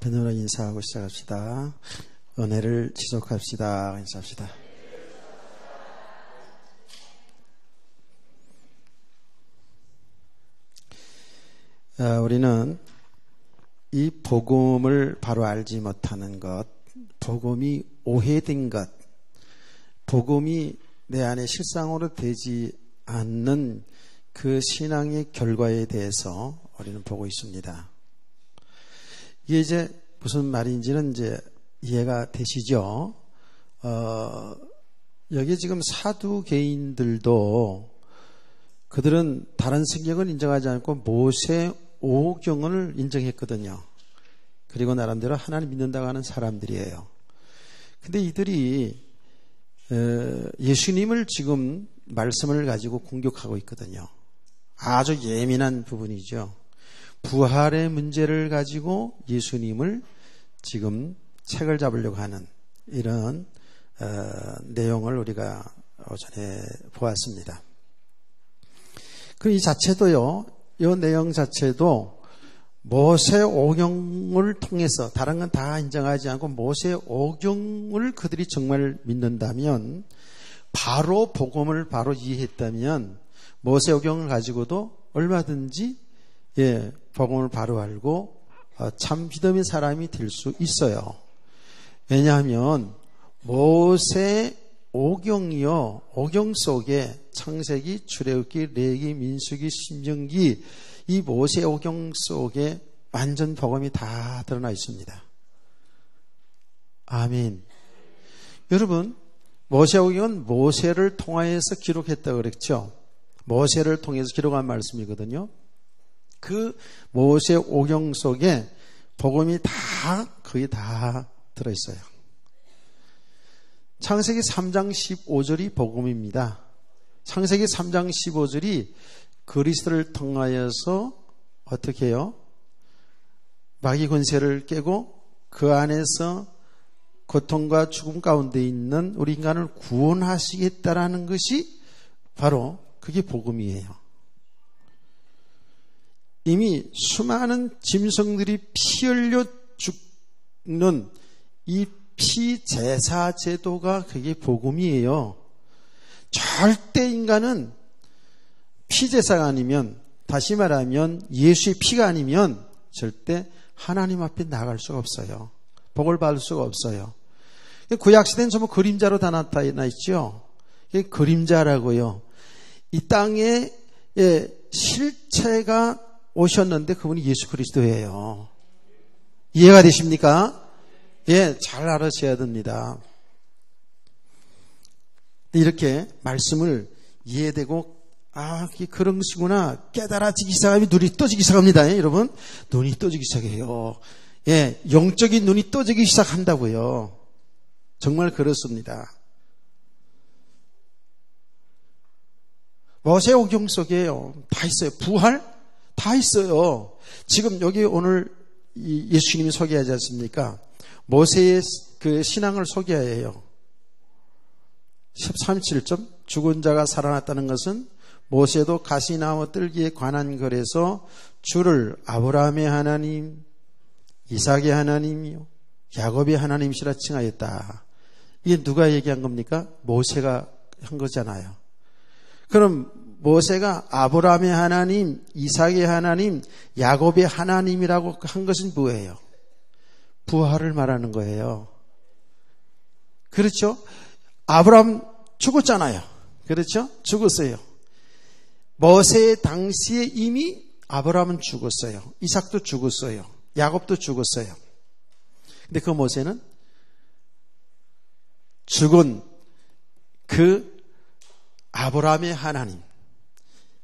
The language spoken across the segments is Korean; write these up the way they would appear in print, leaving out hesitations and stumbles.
편으로 인사하고 시작합시다. 은혜를 지속합시다. 인사합시다. 우리는 이 복음을 바로 알지 못하는 것, 복음이 오해된 것, 복음이 내 안에 실상으로 되지 않는 그 신앙의 결과에 대해서 우리는 보고 있습니다. 이게 이제 무슨 말인지는 이제 이해가 되시죠? 여기 지금 사두개인들도 그들은 다른 성경을 인정하지 않고 모세 오경을 인정했거든요. 그리고 나름대로 하나님 믿는다고 하는 사람들이에요. 근데 이들이 예수님을 지금 말씀을 가지고 공격하고 있거든요. 아주 예민한 부분이죠. 부활의 문제를 가지고 예수님을 지금 책을 잡으려고 하는 이런 내용을 우리가 오전에 보았습니다. 그 이 자체도요, 이 내용 자체도 모세 오경을 통해서 다른 건 다 인정하지 않고 모세 오경을 그들이 정말 믿는다면, 바로 복음을 바로 이해했다면 모세 오경을 가지고도 얼마든지 복음을 바로 알고 참 믿음의 사람이 될 수 있어요. 왜냐하면 모세 오경이요, 오경 속에 창세기, 출애굽기, 레위기, 민수기, 신명기, 이 모세 오경 속에 완전 복음이 다 드러나 있습니다. 아멘. 여러분, 모세 오경은 모세를 통하여서 기록했다고 그랬죠. 모세를 통해서 기록한 말씀이거든요. 그 모세 오경 속에 복음이 거의 다 들어있어요. 창세기 3장 15절이 복음입니다. 창세기 3장 15절이 그리스도를 통하여서 어떻게 해요? 마귀 권세를 깨고 그 안에서 고통과 죽음 가운데 있는 우리 인간을 구원하시겠다라는 것이 바로 그게 복음이에요. 이미 수많은 짐승들이 피 흘려 죽는 이 피제사 제도가 그게 복음이에요. 절대 인간은 피제사가 아니면, 다시 말하면 예수의 피가 아니면 절대 하나님 앞에 나갈 수가 없어요. 복을 받을 수가 없어요. 구약시대는 전부 그림자로 다 나타나 있죠. 이게 그림자라고요. 이 땅에 실체가 오셨는데 그분이 예수 그리스도예요. 이해가 되십니까? 잘 알아셔야 됩니다. 이렇게 말씀을 이해되고, 그런 것이구나 깨달아지기 시작하면 눈이 떠지기 시작합니다. 여러분, 눈이 떠지기 시작해요. 영적인 눈이 떠지기 시작한다고요. 정말 그렇습니다. 모세 오경 속에요, 다 있어요. 부활 다 있어요. 지금 여기 오늘 예수님이 소개하지 않습니까? 모세의 그 신앙을 소개해요. 37점, 죽은 자가 살아났다는 것은 모세도 가시나무 뜰기에 관한 글에서 주를 아브라함의 하나님, 이삭의 하나님이요 야곱의 하나님이시라 칭하였다. 이게 누가 얘기한 겁니까? 모세가 한 거잖아요. 그럼 모세가 아브라함의 하나님, 이삭의 하나님, 야곱의 하나님이라고 한 것은 뭐예요? 부활을 말하는 거예요. 그렇죠? 아브라함 죽었잖아요. 그렇죠? 죽었어요. 모세 당시에 이미 아브라함은 죽었어요. 이삭도 죽었어요. 야곱도 죽었어요. 근데 그 모세는 죽은 그 아브라함의 하나님,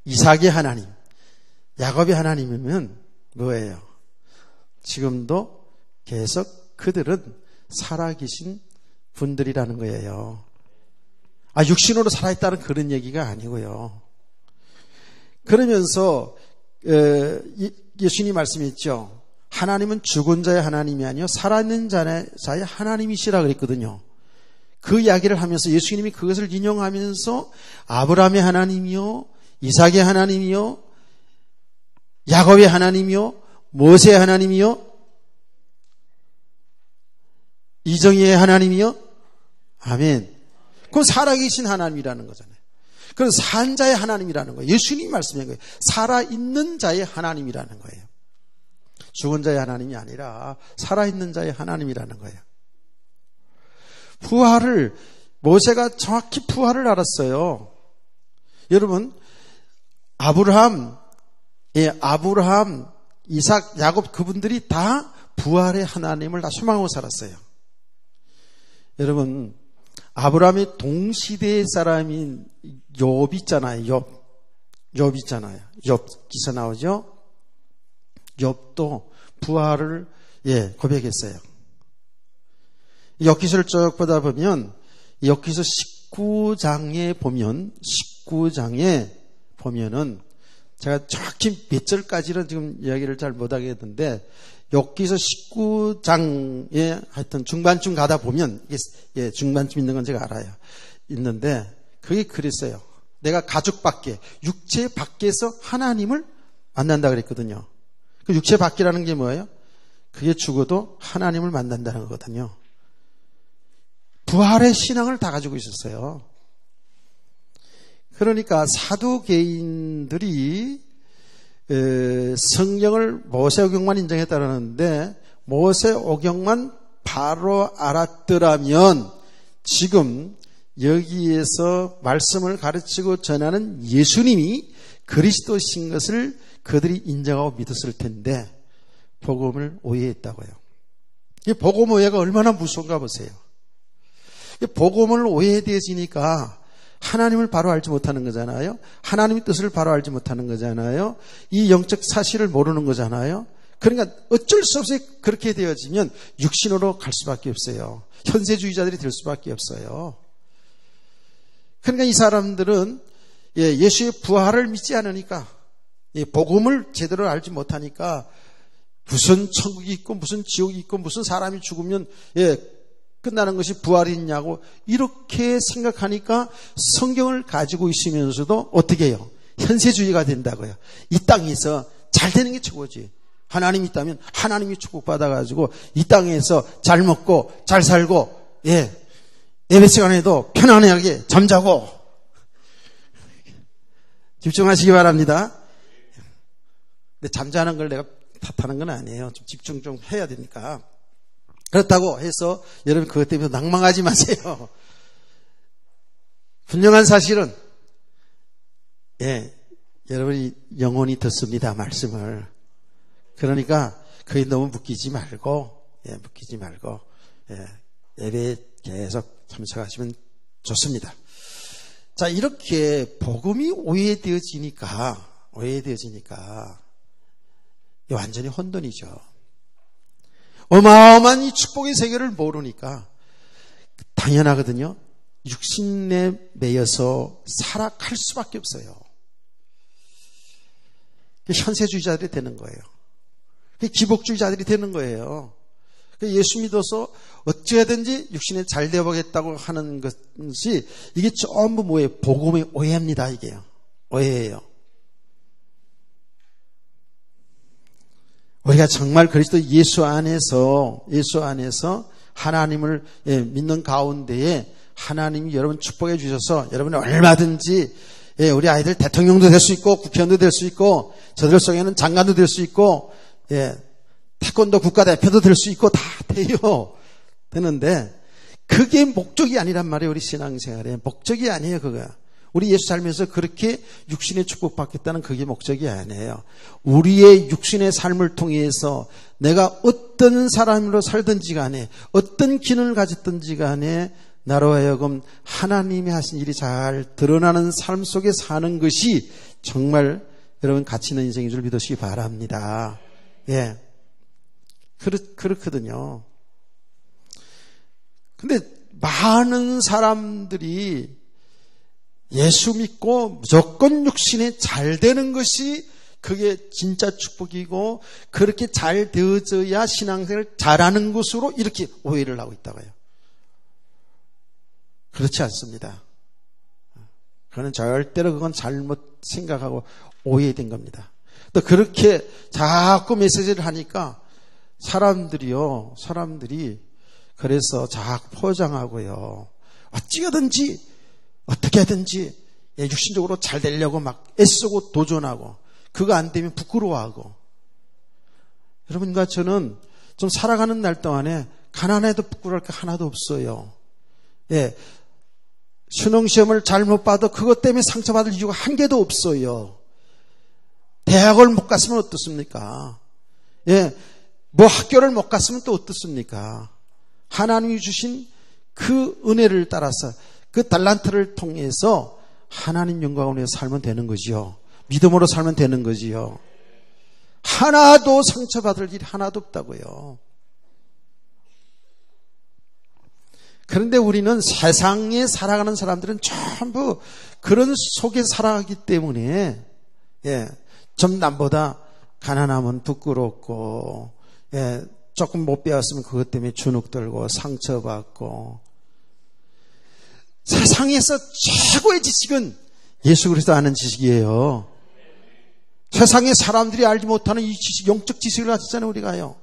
이삭의 하나님, 야곱의 하나님이면 뭐예요? 지금도 계속 그들은 살아계신 분들이라는 거예요. 육신으로 살아있다는 그런 얘기가 아니고요. 그러면서 예수님이 말씀했죠. 하나님은 죽은 자의 하나님이 아니요 살아있는 자의 하나님이시라 그랬거든요. 그 이야기를 하면서 예수님이 그것을 인용하면서 아브라함의 하나님이요, 이삭의 하나님이요, 야곱의 하나님이요, 모세의 하나님이요, 이정희의 하나님이요? 아멘. 그건 살아계신 하나님이라는 거잖아요. 그건 산 자의 하나님이라는 거예요. 예수님이 말씀한 거예요. 살아있는 자의 하나님이라는 거예요. 죽은 자의 하나님이 아니라 살아있는 자의 하나님이라는 거예요. 부활을, 모세가 정확히 부활을 알았어요. 여러분, 아브라함, 이삭, 야곱 그분들이 다 부활의 하나님을 다 소망하고 살았어요. 여러분, 아브라함의 동시대의 사람인 욥 있잖아요. 욥 있잖아요. 욥 기사 나오죠? 욥도 부활을 고백했어요. 욥기서를 쭉 보다 보면 욥기서 19장에 보면은 제가 정확히 몇 절까지는 지금 이야기를 잘 못하겠는데 욥기서 19장에 하여튼 중반쯤 가다 보면 중반쯤 있는 건 제가 알아요. 있는데 그게 그랬어요. 내가 가죽 밖에, 육체 밖에서 하나님을 만난다 그랬거든요. 그 육체 밖이라는 게 뭐예요? 그게 죽어도 하나님을 만난다는 거거든요. 부활의 신앙을 다 가지고 있었어요. 그러니까 사두개인들이 성경을 모세오경만 인정했다는데 모세오경만 바로 알았더라면 지금 여기에서 말씀을 가르치고 전하는 예수님이 그리스도신 것을 그들이 인정하고 믿었을 텐데 복음을 오해했다고요. 이 복음 오해가 얼마나 무서운가 보세요. 이 복음을 오해되어지니까 하나님을 바로 알지 못하는 거잖아요. 하나님의 뜻을 바로 알지 못하는 거잖아요. 이 영적 사실을 모르는 거잖아요. 그러니까 어쩔 수 없이 그렇게 되어지면 육신으로 갈 수밖에 없어요. 현세주의자들이 될 수밖에 없어요. 그러니까 이 사람들은 예수의 부활을 믿지 않으니까 복음을 제대로 알지 못하니까 무슨 천국이 있고 무슨 지옥이 있고 무슨 사람이 죽으면 끝나는 것이 부활이 있냐고 이렇게 생각하니까 성경을 가지고 있으면서도 어떻게 해요? 현세주의가 된다고요. 이 땅에서 잘 되는 게 최고지. 하나님이 있다면 하나님이 축복받아가지고 이 땅에서 잘 먹고 잘 살고 예배 시간에도 편안하게 잠자고 집중하시기 바랍니다. 근데 잠자는 걸 내가 탓하는 건 아니에요. 좀 집중 좀 해야 되니까. 그렇다고 해서 여러분 그것 때문에 낭망하지 마세요. 분명한 사실은 여러분이 영혼이 듣습니다. 말씀을. 그러니까 그게 너무 묶이지 말고 예배에 계속 참석하시면 좋습니다. 자, 이렇게 복음이 오해되어지니까 완전히 혼돈이죠. 어마어마한 이 축복의 세계를 모르니까 당연하거든요. 육신에 매여서 살아갈 수밖에 없어요. 현세주의자들이 되는 거예요. 기복주의자들이 되는 거예요. 예수 믿어서 어찌하든지 육신에 잘 되어보겠다고 하는 것이 이게 전부 뭐예요? 복음의 오해입니다. 이게요. 오해예요. 우리가 정말 그리스도 예수 안에서 하나님을 믿는 가운데에 하나님이 여러분 축복해 주셔서 여러분이 얼마든지 우리 아이들 대통령도 될 수 있고 국회의원도 될 수 있고 저들 속에는 장관도 될 수 있고 태권도 국가대표도 될 수 있고 다 돼요. 되는데 그게 목적이 아니란 말이에요. 우리 신앙생활에 목적이 아니에요. 그거. 우리 예수 살면서 그렇게 육신의 축복받겠다는 그게 목적이 아니에요. 우리의 육신의 삶을 통해서 내가 어떤 사람으로 살든지 간에 어떤 기능을 가졌든지 간에 나로 하여금 하나님이 하신 일이 잘 드러나는 삶 속에 사는 것이 정말 여러분 가치 있는 인생인 줄 믿으시기 바랍니다. 그렇거든요. 근데 많은 사람들이 예수 믿고 무조건 육신에 잘 되는 것이 그게 진짜 축복이고 그렇게 잘 되어져야 신앙생활을 잘하는 것으로 이렇게 오해를 하고 있다고요. 그렇지 않습니다. 그건 절대로 그건 잘못 생각하고 오해된 겁니다. 또 그렇게 자꾸 메시지를 하니까 사람들이 그래서 자꾸 포장하고요. 어찌하든지 어떻게 하든지 육신적으로 잘 되려고 막 애쓰고 도전하고 그거 안 되면 부끄러워하고. 여러분과 저는 좀 살아가는 날 동안에 가난해도 부끄러울 게 하나도 없어요. 예, 수능시험을 잘못 봐도 그것 때문에 상처받을 이유가 한 개도 없어요. 대학을 못 갔으면 어떻습니까? 예, 뭐 학교를 못 갔으면 또 어떻습니까? 하나님이 주신 그 은혜를 따라서 그 달란트를 통해서 하나님 영광을 위해 살면 되는 거지요. 믿음으로 살면 되는 거지요. 하나도 상처받을 일이 하나도 없다고요. 그런데 우리는 세상에 살아가는 사람들은 전부 그런 속에 살아가기 때문에, 예, 좀 남보다 가난하면 부끄럽고, 예, 조금 못 배웠으면 그것 때문에 주눅들고 상처받고. 세상에서 최고의 지식은 예수 그리스도 아는 지식이에요. 세상에 사람들이 알지 못하는 이 지식, 영적 지식을 가졌잖아요, 우리가요.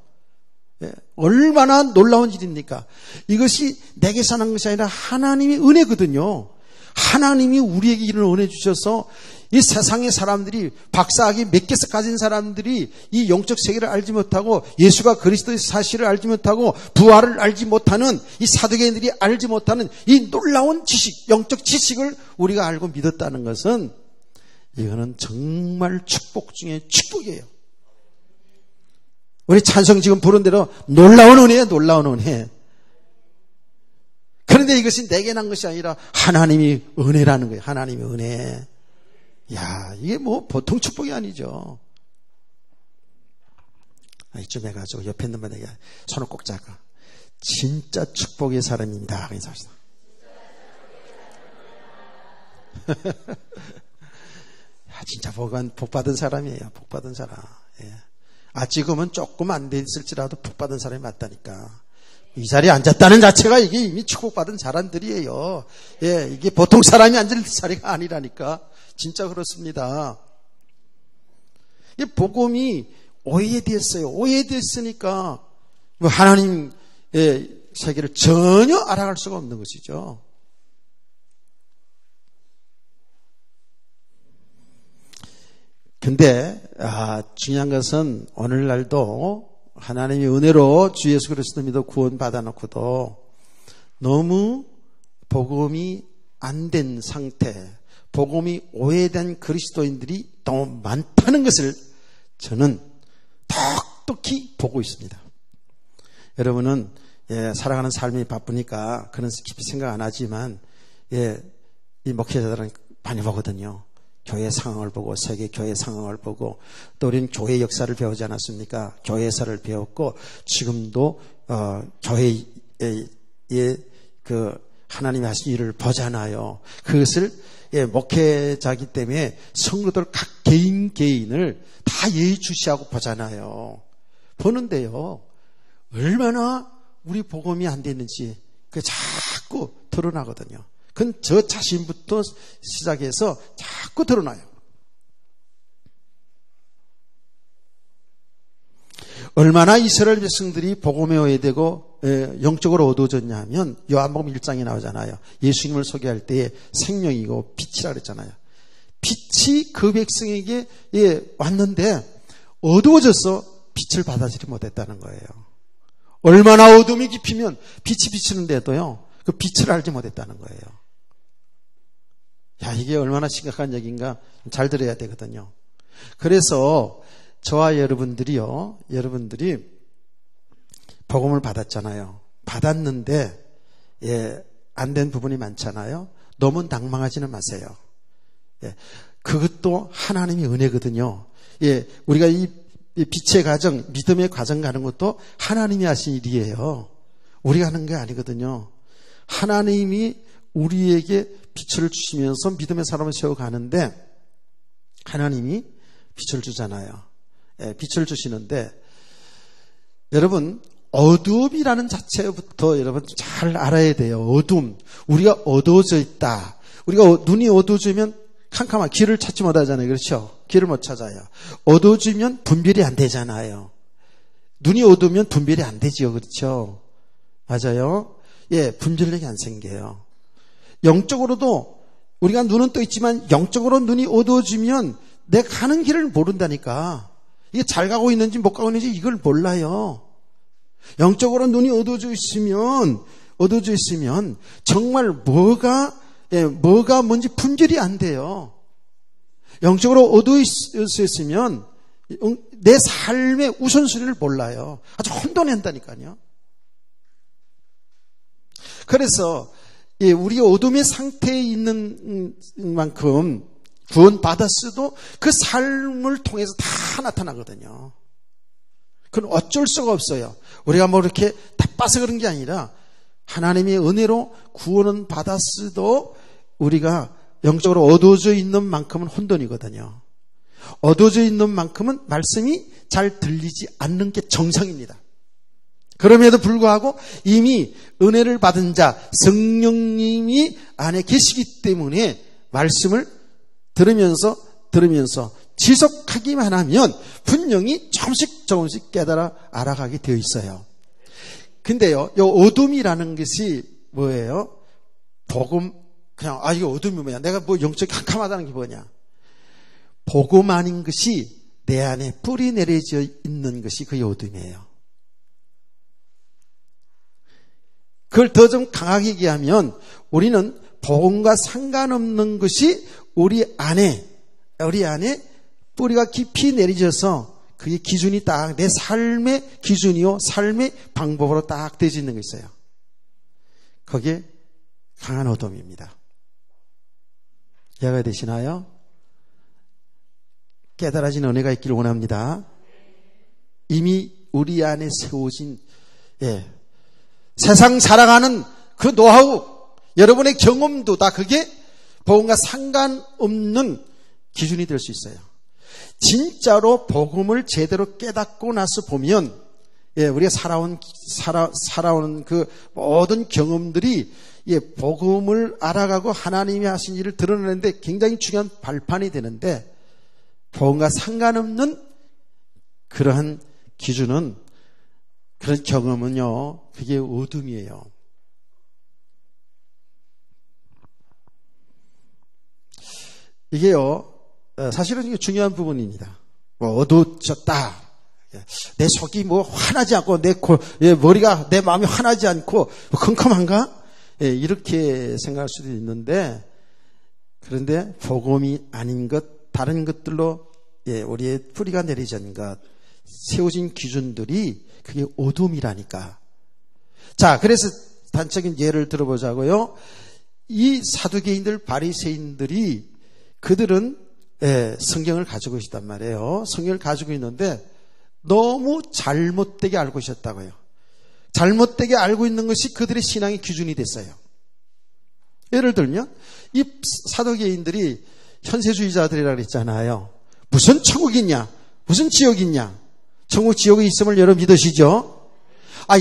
예, 얼마나 놀라운 일입니까? 이것이 내게서 난 것이 아니라 하나님의 은혜거든요. 하나님이 우리에게 이런 은혜 주셔서 이 세상의 사람들이 박사학위 몇 개씩 가진 사람들이 이 영적 세계를 알지 못하고 예수가 그리스도의 사실을 알지 못하고 부활을 알지 못하는 이 사두개인들이 알지 못하는 이 놀라운 지식, 영적 지식을 우리가 알고 믿었다는 것은 이거는 정말 축복 중에 축복이에요. 우리 찬송 지금 부른 대로 놀라운 은혜예요, 놀라운 은혜. 그런데 이것이 내게 난 것이 아니라 하나님이 은혜라는 거예요. 하나님의 은혜. 야, 이게 뭐 보통 축복이 아니죠. 이쯤 해가지고 옆에 있는 분에게 손을 꼭 잡고 진짜 축복의 사람입니다. 인사합시다. 진짜 복 받은 사람이에요. 복 받은 사람. 예. 지금은 조금 안 됐을지라도 복 받은 사람이 맞다니까. 이 자리에 앉았다는 자체가 이게 이미 축복받은 사람들이에요. 예, 이게 보통 사람이 앉을 자리가 아니라니까. 진짜 그렇습니다. 이 복음이 오해됐어요. 오해됐으니까 하나님의 세계를 전혀 알아갈 수가 없는 것이죠. 근데 중요한 것은 오늘날도 하나님의 은혜로 주 예수 그리스도 믿어 구원 받아놓고도 너무 복음이 안 된 상태, 복음이 오해된 그리스도인들이 너무 많다는 것을 저는 톡톡히 보고 있습니다. 여러분은 살아가는 삶이 바쁘니까 그런 깊이 생각 안 하지만 이 목회자들은 많이 보거든요. 교회 상황을 보고 세계 교회 상황을 보고 또 우리는 교회 역사를 배우지 않았습니까? 교회사를 배웠고 지금도 교회의 그 하나님이 하신 일을 보잖아요. 그것을 목회자이기 때문에 성도들 각 개인을 다 예의주시하고 보잖아요. 보는데요, 얼마나 우리 복음이 안 됐는지 그게 자꾸 드러나거든요. 그건 저 자신부터 시작해서 자꾸 드러나요. 얼마나 이스라엘 백성들이 복음에 오해되고 영적으로 어두워졌냐 하면 요한복음 1장에 나오잖아요. 예수님을 소개할 때에 생명이고 빛이라 그랬잖아요. 빛이 그 백성에게 왔는데 어두워져서 빛을 받아들이지 못했다는 거예요. 얼마나 어둠이 깊으면 빛이 비치는데도요, 그 빛을 알지 못했다는 거예요. 야, 이게 얼마나 심각한 얘기인가 잘 들어야 되거든요. 그래서 저와 여러분들이 복음을 받았잖아요. 받았는데 안 된 부분이 많잖아요. 너무 낭망하지는 마세요. 그것도 하나님의 은혜거든요. 우리가 이 빛의 과정, 믿음의 과정 가는 것도 하나님이 하신 일이에요. 우리가 하는 게 아니거든요. 하나님이 우리에게 빛을 주시면서 믿음의 사람을 세워가는데 하나님이 빛을 주잖아요. 빛을 주시는데 여러분, 어둠이라는 자체부터 여러분 잘 알아야 돼요. 어둠. 우리가 어두워져 있다. 우리가 눈이 어두워지면 캄캄한 길을 찾지 못하잖아요. 그렇죠? 길을 못 찾아요. 어두워지면 분별이 안 되잖아요. 눈이 어두우면 분별이 안 되지요. 그렇죠? 맞아요. 예, 분별력이 안 생겨요. 영적으로도 우리가 눈은 떠 있지만 영적으로 눈이 어두워지면 내가 가는 길을 모른다니까. 이게 잘 가고 있는지 못 가고 있는지 이걸 몰라요. 영적으로 눈이 어두워져 있으면 정말 뭐가 뭔지 분별이 안 돼요. 영적으로 어두워 있으면 내 삶의 우선순위를 몰라요. 아주 혼돈한다니까요. 그래서 우리 어둠의 상태에 있는 만큼 구원받았어도 그 삶을 통해서 다 나타나거든요. 그건 어쩔 수가 없어요. 우리가 뭐 이렇게 나빠서 그런 게 아니라 하나님의 은혜로 구원은 받았어도 우리가 영적으로 어두워져 있는 만큼은 혼돈이거든요. 어두워져 있는 만큼은 말씀이 잘 들리지 않는 게 정상입니다. 그럼에도 불구하고 이미 은혜를 받은 자 성령님이 안에 계시기 때문에 말씀을 들으면서 지속하기만 하면 분명히 조금씩 깨달아 알아가게 되어 있어요. 근데요, 이 어둠이라는 것이 뭐예요? 복음, 그냥, 이거 어둠이 뭐냐? 내가 뭐 영적이 캄캄하다는 게 뭐냐? 복음 아닌 것이 내 안에 뿌리 내려져 있는 것이 그의 어둠이에요. 그걸 더 좀 강하게 얘기하면 우리는 복음과 상관없는 것이 우리 안에 뿌리가 깊이 내려져서 그게 기준이 딱 내 삶의 기준이요 삶의 방법으로 딱 되어져 있는 거 있어요. 그게 강한 어둠입니다. 이해가 되시나요? 깨달아진 은혜가 있기를 원합니다. 이미 우리 안에 세워진 세상 살아가는 그 노하우, 여러분의 경험도 다 그게 복음과 상관없는 기준이 될 수 있어요. 진짜로 복음을 제대로 깨닫고 나서 보면 우리가 살아온 그 모든 경험들이 복음을 알아가고 하나님이 하신 일을 드러내는데 굉장히 중요한 발판이 되는데 복음과 상관없는 그러한 기준은 그런 경험은요, 그게 어둠이에요. 이게요, 사실은 이게 중요한 부분입니다. 뭐 어두워졌다. 내 속이 뭐 화나지 않고 내 머리가 내 마음이 화나지 않고 뭐 컴컴한가? 이렇게 생각할 수도 있는데 그런데 복음이 아닌 것, 다른 것들로 우리의 뿌리가 내리진 것, 세워진 기준들이 그게 어둠이라니까. 자, 그래서 단적인 예를 들어보자고요. 이 사두개인들, 바리새인들이 그들은 성경을 가지고 있단 말이에요. 성경을 가지고 있는데 너무 잘못되게 알고 있었다고요. 잘못되게 알고 있는 것이 그들의 신앙의 기준이 됐어요. 예를 들면 이 사두개인들이 현세주의자들이라고 그랬잖아요. 무슨 천국이 있냐? 무슨 지옥이 있냐? 천국 지옥이 있음을 여러분 믿으시죠?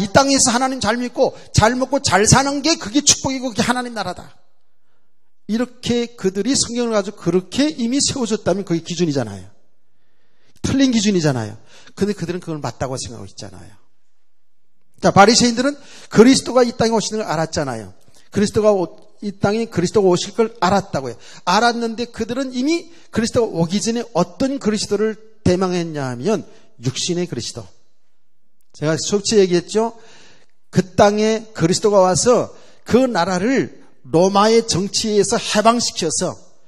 이 땅에서 하나님 잘 믿고 잘 먹고 잘 사는 게 그게 축복이고 그게 하나님 나라다. 이렇게 그들이 성경을 가지고 그렇게 이미 세워졌다면 그게 기준이잖아요. 틀린 기준이잖아요. 근데 그들은 그걸 맞다고 생각하고 있잖아요. 자, 바리새인들은 그리스도가 이 땅에 오시는 걸 알았잖아요. 이 땅에 그리스도가 오실 걸 알았다고요. 알았는데 그들은 이미 그리스도가 오기 전에 어떤 그리스도를 대망했냐 하면 육신의 그리스도. 제가 수업체 얘기했죠. 그 땅에 그리스도가 와서 그 나라를 로마의 정치에서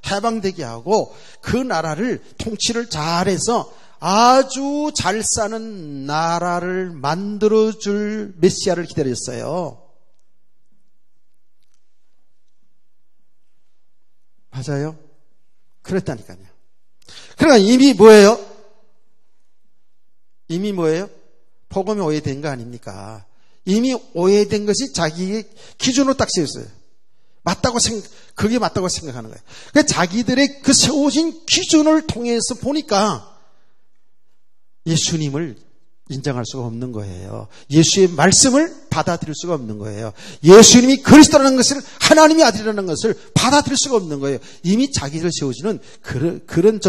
해방되게 하고 그 나라를 통치를 잘해서 아주 잘 사는 나라를 만들어줄 메시아를 기다렸어요. 맞아요? 그랬다니까요. 그러니까 이미 뭐예요? 복음이 오해된 거 아닙니까? 이미 오해된 것이 자기의 기준으로 딱 세웠어요. 그게 맞다고 생각하는 거예요. 그러니까 자기들의 그 세워진 기준을 통해서 보니까 예수님을 인정할 수가 없는 거예요. 예수의 말씀을 받아들일 수가 없는 거예요. 예수님이 그리스도라는 것을, 하나님의 아들이라는 것을 받아들일 수가 없는 거예요. 이미 자기를 세우시는 그런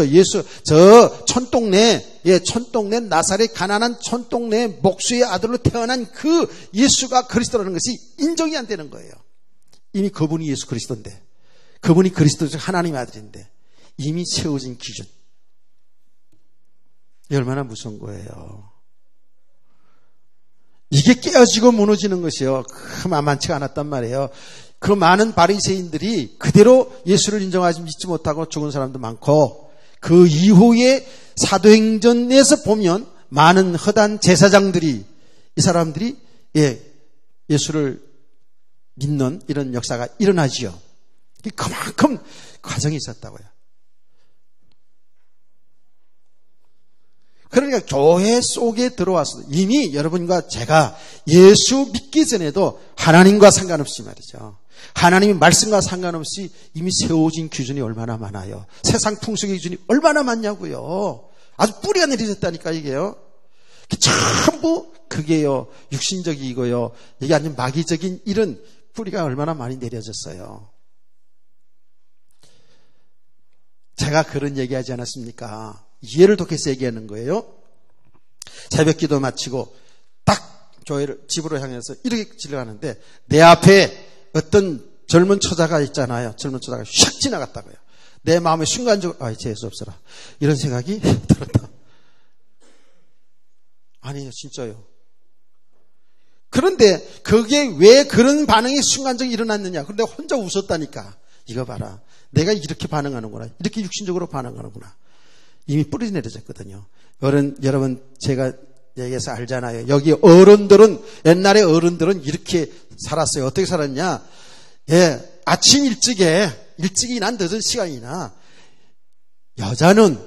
촌동네 나사렛 가난한 촌동네 목수의 아들로 태어난 그 예수가 그리스도라는 것이 인정이 안 되는 거예요. 이미 그분이 예수 그리스도인데, 그분이 그리스도 중 하나님의 아들인데 이미 세워진 기준. 얼마나 무서운 거예요. 이게 깨어지고 무너지는 것이요, 만만치가 않았단 말이에요. 그 많은 바리새인들이 그대로 예수를 인정하지 믿지 못하고 죽은 사람도 많고, 그 이후에 사도행전에서 보면 많은 허단 제사장들이, 이 사람들이 예수를 믿는 이런 역사가 일어나지요. 그만큼 과정이 있었다고요. 그러니까 교회 속에 들어와서 이미 여러분과 제가 예수 믿기 전에도 하나님과 상관없이 말이죠, 하나님의 말씀과 상관없이 이미 세워진 기준이 얼마나 많아요. 세상 풍속의 기준이 얼마나 많냐고요. 아주 뿌리가 내려졌다니까 이게요. 전부 그게요, 육신적이고요, 이게 아주 마귀적인 이런 뿌리가 얼마나 많이 내려졌어요. 제가 그런 얘기하지 않았습니까? 이해를 돕겠어 얘기하는 거예요. 새벽 기도 마치고 딱 교회를 집으로 향해서 이렇게 지나가는데 내 앞에 어떤 젊은 처자가 있잖아요. 젊은 처자가 샥 지나갔다고요. 내 마음에 순간적으로 재수 없어라 이런 생각이 들었다. 아니에요, 진짜요. 그런데 그게 왜 그런 반응이 순간적으로 일어났느냐? 그런데 혼자 웃었다니까. 이거 봐라, 내가 이렇게 반응하는구나, 이렇게 육신적으로 반응하는구나. 이미 뿌리 내려졌거든요. 여러분 제가 얘기해서 알잖아요. 여기 어른들은, 옛날에 어른들은 이렇게 살았어요. 어떻게 살았냐? 아침 일찍이나 늦은 시간이나 여자는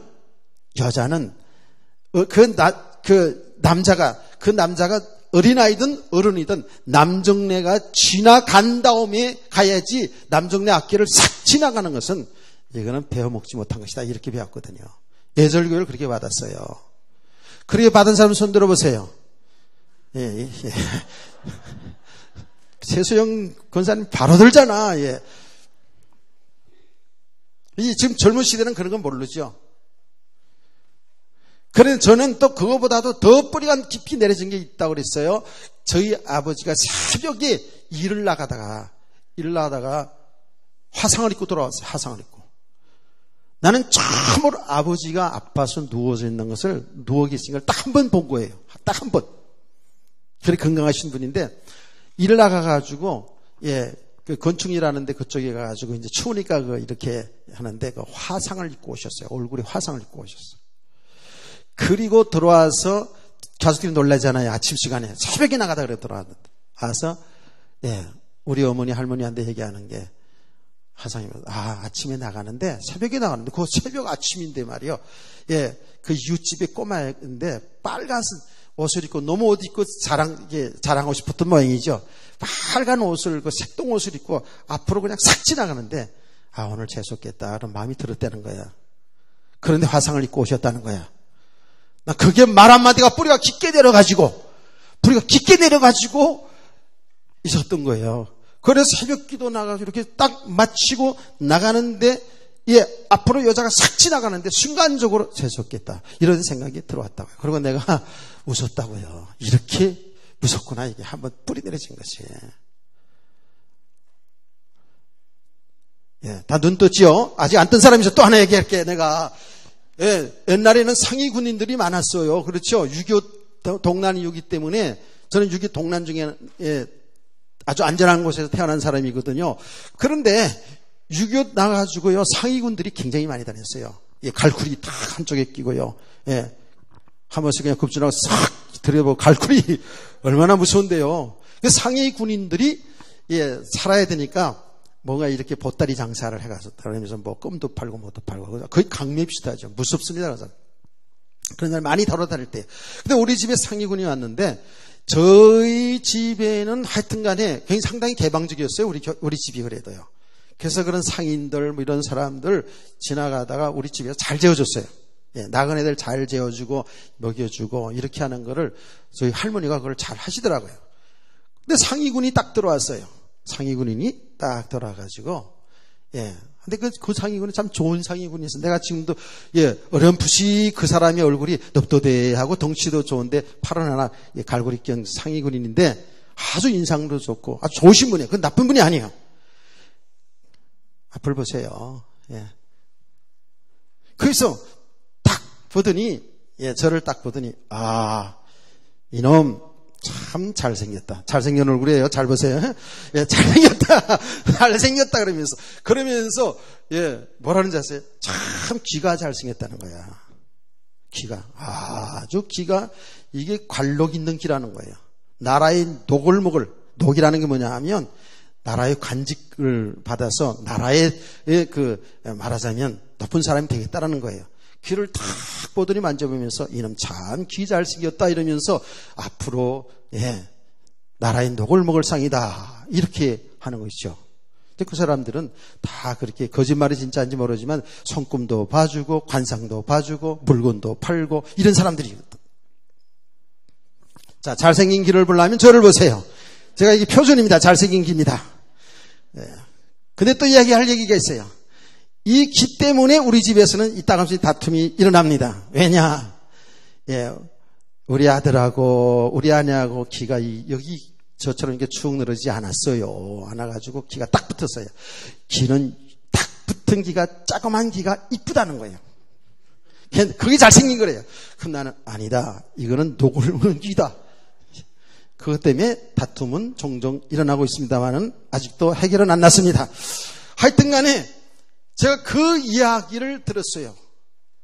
그 남자가 어린아이든 어른이든 남정네가 지나간 다음에 가야지, 남정네 앞길을 싹 지나가는 것은 이거는 배워먹지 못한 것이다, 이렇게 배웠거든요. 예절교육을 그렇게 받았어요. 그렇게 받은 사람 손 들어보세요. 예. 최수영 권사님 바로 들잖아. 예. 지금 젊은 시대는 그런 건 모르죠. 그래서 저는 또 그거보다도 더 뿌리가 깊이 내려진 게 있다고 그랬어요. 저희 아버지가 새벽에 일을 나가다가 화상을 입고 돌아왔어요. 화상을 입고. 나는 처음으로 아버지가 아파서 누워져 있는 것을, 누워 계신 걸 딱 한 번 본 거예요. 딱 한 번. 그렇게 건강하신 분인데, 일을 나가가지고, 그 건축이라는데 그쪽에 가가지고 이제 추우니까 이렇게 하는데 그 화상을 입고 오셨어요. 얼굴에 화상을 입고 오셨어요. 그리고 들어와서 가족들이 놀라잖아요. 아침 시간에. 새벽에 나가다 그래 들어왔는데. 와서, 우리 어머니 할머니한테 얘기하는 게, 화상이면, 아침에 나가는데, 새벽에 나가는데, 그 새벽 아침인데 말이요. 그 이웃집에 꼬마인데, 빨간 옷을 입고, 너무 옷 입고 자랑하고 싶었던 모양이죠. 빨간 옷을, 그 색동 옷을 입고, 앞으로 그냥 싹 지나가는데, 오늘 재수없겠다. 그런 마음이 들었다는 거야. 그런데 화상을 입고 오셨다는 거야. 나 그게 말 한마디가 뿌리가 깊게 내려가지고 있었던 거예요. 그래서 새벽 기도 나가서 이렇게 딱 마치고 나가는데, 앞으로 여자가 싹 지나가는데 순간적으로 재수없겠다, 이런 생각이 들어왔다고요. 그리고 내가 웃었다고요. 이렇게 무섭구나, 이게 한번 뿌리 내려진 것이. 다 눈 떴지요? 아직 안 뜬 사람이죠. 또 하나 얘기할게, 내가. 옛날에는 상위 군인들이 많았어요. 그렇죠? 6.25 동란이기 때문에, 저는 6.25 동란 중에 아주 안전한 곳에서 태어난 사람이거든요. 그런데 6.25 나가지고요, 상위군들이 굉장히 많이 다녔어요. 갈쿠리 다 한쪽에 끼고요. 한 번씩 그냥 급진하고 싹 들여보고, 갈쿠리 얼마나 무서운데요. 상위 군인들이 살아야 되니까 뭔가 이렇게 보따리 장사를 해가서 다니면서 뭐 껌도 팔고 뭐도 팔고, 거의 강매 비슷하죠. 무섭습니다. 그래서 그런 날 많이 돌아다닐 때. 근데 우리 집에 상위군이 왔는데, 저희 집에는 하여튼 간에 굉장히 상당히 개방적이었어요. 우리 집이 그래도요. 그래서 그런 상인들, 뭐 이런 사람들 지나가다가 우리 집에서 잘 재워줬어요. 나그네들 잘 재워주고, 먹여주고, 이렇게 하는 거를 저희 할머니가 그걸 잘 하시더라고요. 근데 상위군이 딱 들어왔어요. 상위군인이 딱 들어와가지고, 예. 근데 그 상위군이 참 좋은 상위군이 있어. 내가 지금도, 예, 어렴풋이 그 사람의 얼굴이 넙도대하고 덩치도 좋은데 팔은 하나, 예, 갈고리 낀 상위군인인데 아주 인상도 좋고 아주 좋으신 분이에요. 그건 나쁜 분이 아니에요. 앞을 보세요. 예. 그래서 딱 보더니, 예, 저를 딱 보더니, 아, 이놈 참 잘생겼다. 잘생긴 얼굴이에요. 잘 보세요. 예, 잘생겼다. 잘생겼다. 그러면서, 예, 뭐라는지 아세요? 참 귀가 잘생겼다는 거야. 귀가. 아주 귀가, 이게 관록 있는 귀라는 거예요. 나라의 녹이라는 게 뭐냐 하면, 나라의 관직을 받아서 나라의 말하자면 높은 사람이 되겠다라는 거예요. 귀를 탁 보더니 만져보면서 이놈 참 귀 잘생겼다 이러면서 앞으로, 예, 나라의 녹을 먹을 상이다 이렇게 하는 것이죠. 근데 그 사람들은 다 그렇게 거짓말이 진짜인지 모르지만 손금도 봐주고 관상도 봐주고 물건도 팔고 이런 사람들이거든. 자, 잘생긴 귀를 보려면 저를 보세요. 제가 이게 표준입니다. 잘생긴 귀입니다. 예. 근데 또 이야기할 얘기가 있어요. 이 귀 때문에 우리 집에서는 이따금씩 다툼이 일어납니다. 왜냐? 예, 우리 아들하고 우리 아내하고 귀가 여기 저처럼 이렇게 축 늘어지지 않았어요. 않아가지고 귀가 딱 붙었어요. 귀는 딱 붙은 귀가 조그만 귀가 이쁘다는 거예요. 그게 잘생긴 거래요. 그럼 나는 아니다. 이거는 녹을 먹는 귀다. 그것 때문에 다툼은 종종 일어나고 있습니다만은 아직도 해결은 안 났습니다. 하여튼 간에 제가 그 이야기를 들었어요.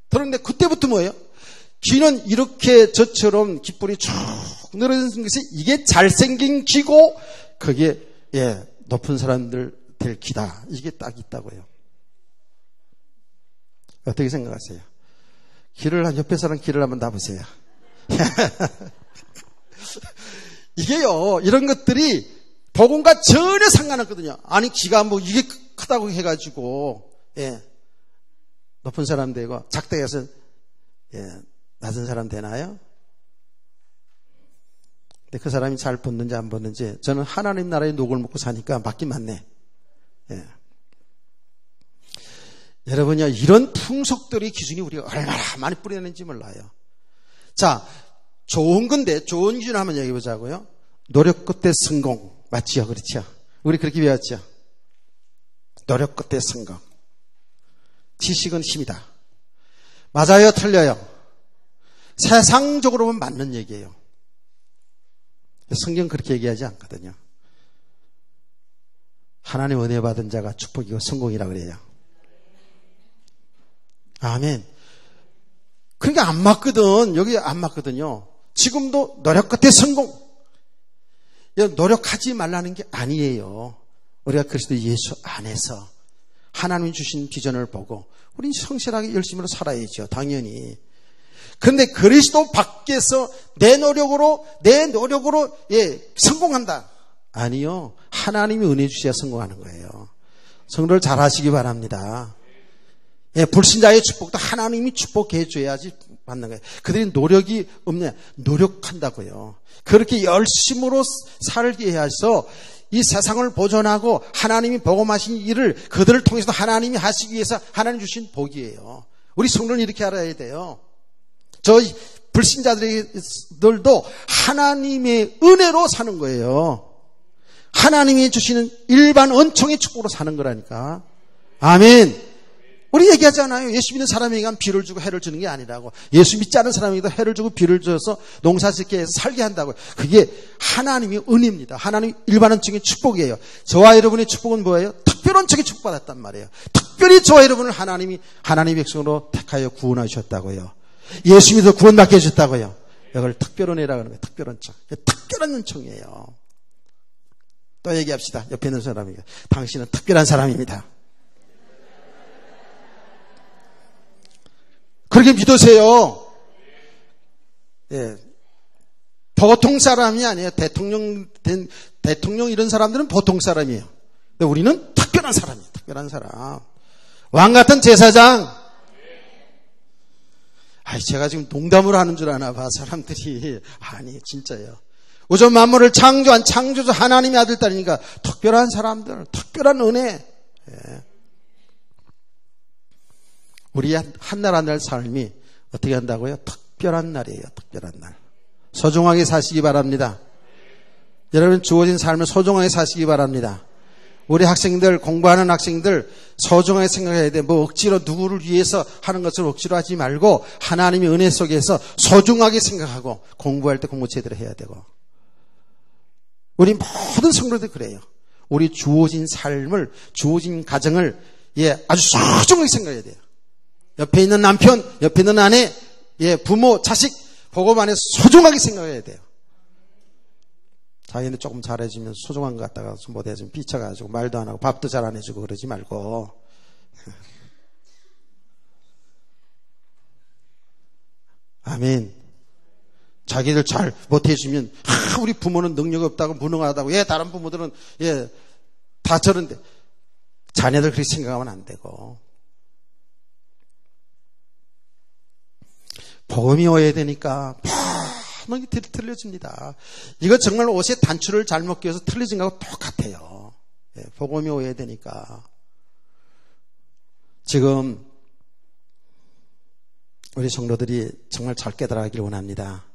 들었는데 그때부터 뭐예요? 귀는 이렇게 저처럼 깃불이 쭉 늘어지는 것이 이게 잘생긴 귀고 그게, 예, 높은 사람들 될 귀다. 이게 딱 있다고요. 어떻게 생각하세요? 옆에 사람 귀를 한번 놔보세요. 이게요, 이런 것들이 복음과 전혀 상관없거든요. 아니, 귀가 뭐 이게 크다고 해가지고, 예, 높은 사람 되고 작다고 해서, 예, 낮은 사람 되나요? 근데 그 사람이 잘 붙는지 안 붙는지 저는 하나님 나라의 녹을 먹고 사니까 맞긴 맞네. 예. 여러분요, 이런 풍속들의 기준이 우리가 얼마나 많이 뿌려내는지 몰라요. 자, 좋은 건데 좋은 기준 한번 얘기해 보자고요. 노력 끝에 성공. 맞지요? 그렇죠? 우리 그렇게 배웠죠? 노력 끝에 성공. 지식은 힘이다. 맞아요? 틀려요? 세상적으로 보면 맞는 얘기예요. 성경 그렇게 얘기하지 않거든요. 하나님 은혜 받은 자가 축복이고 성공이라 그래요. 아멘. 그러니까 안 맞거든. 여기 안 맞거든요. 지금도 노력 끝에 성공. 노력하지 말라는 게 아니에요. 우리가 그리스도 예수 안에서 하나님이 주신 비전을 보고 우리는 성실하게 열심으로 살아야죠. 당연히. 그런데 그리스도 밖에서 내 노력으로 예, 성공한다. 아니요. 하나님이 은혜 주셔야 성공하는 거예요. 성도를 잘 하시기 바랍니다. 예, 불신자의 축복도 하나님이 축복해 줘야지 받는 거예요. 그들이 노력이 없냐? 노력한다고요. 그렇게 열심으로 살게 해서 이 세상을 보존하고 하나님이 복음하신 일을 그들을 통해서 하나님이 하시기 위해서 하나님 주신 복이에요. 우리 성도는 이렇게 알아야 돼요. 저희 불신자들도 하나님의 은혜로 사는 거예요. 하나님이 주시는 일반 은총의 축복으로 사는 거라니까. 아멘. 우리 얘기하잖아요. 예수 믿는 사람에게 비를 주고 해를 주는 게 아니라고. 예수 믿지 않은 사람에게도 해를 주고 비를 줘서 농사짓게 해서 살게 한다고. 그게 하나님의 은혜입니다. 하나님 일반 은총의 축복이에요. 저와 여러분의 축복은 뭐예요? 특별한 은총의 축복받았단 말이에요. 특별히 저와 여러분을 하나님의 백성으로 택하여 구원하셨다고요. 예수 믿어 구원받게 해줬다고요. 이걸 특별한 은혜라고 하는 거예요. 특별한 은총. 특별한 은총이에요. 또 얘기합시다. 옆에 있는 사람에게. 당신은 특별한 사람입니다. 그렇게 믿으세요. 예. 보통 사람이 아니에요. 대통령 이런 사람들은 보통 사람이에요. 근데 우리는 특별한 사람이에요. 특별한 사람. 왕 같은 제사장. 아이, 제가 지금 농담으로 하는 줄 아나 봐, 사람들이. 아니, 진짜예요. 우주 만물을 창조한 창조주 하나님의 아들, 딸이니까 특별한 사람들, 특별한 은혜. 예. 우리 한 날 한 날 삶이 어떻게 한다고요? 특별한 날이에요. 특별한 날. 소중하게 사시기 바랍니다. 여러분 주어진 삶을 소중하게 사시기 바랍니다. 우리 학생들, 공부하는 학생들 소중하게 생각해야 돼. 뭐 억지로 누구를 위해서 하는 것을 억지로 하지 말고 하나님의 은혜 속에서 소중하게 생각하고 공부할 때 공부 제대로 해야 되고. 우리 모든 성도들 그래요. 우리 주어진 삶을, 주어진 가정을 아주 소중하게 생각해야 돼요. 옆에 있는 남편, 옆에 있는 아내, 부모, 자식 보고만 해서 소중하게 생각해야 돼요. 자기는 조금 잘해주면 소중한 것 같다가 못해주면 삐쳐가지고 말도 안 하고 밥도 잘 안 해주고 그러지 말고. 아멘. 자기들 잘 못해주면 우리 부모는 능력이 없다고 무능하다고 다른 부모들은 다 저런데 자녀들 그렇게 생각하면 안 되고 복음이 오야 되니까 많이 틀려집니다. 이거 정말 옷에 단추를 잘못 끼워서 틀려진 거하고 똑같아요. 복음이 오야 되니까. 지금 우리 성도들이 정말 잘 깨달아가길 원합니다.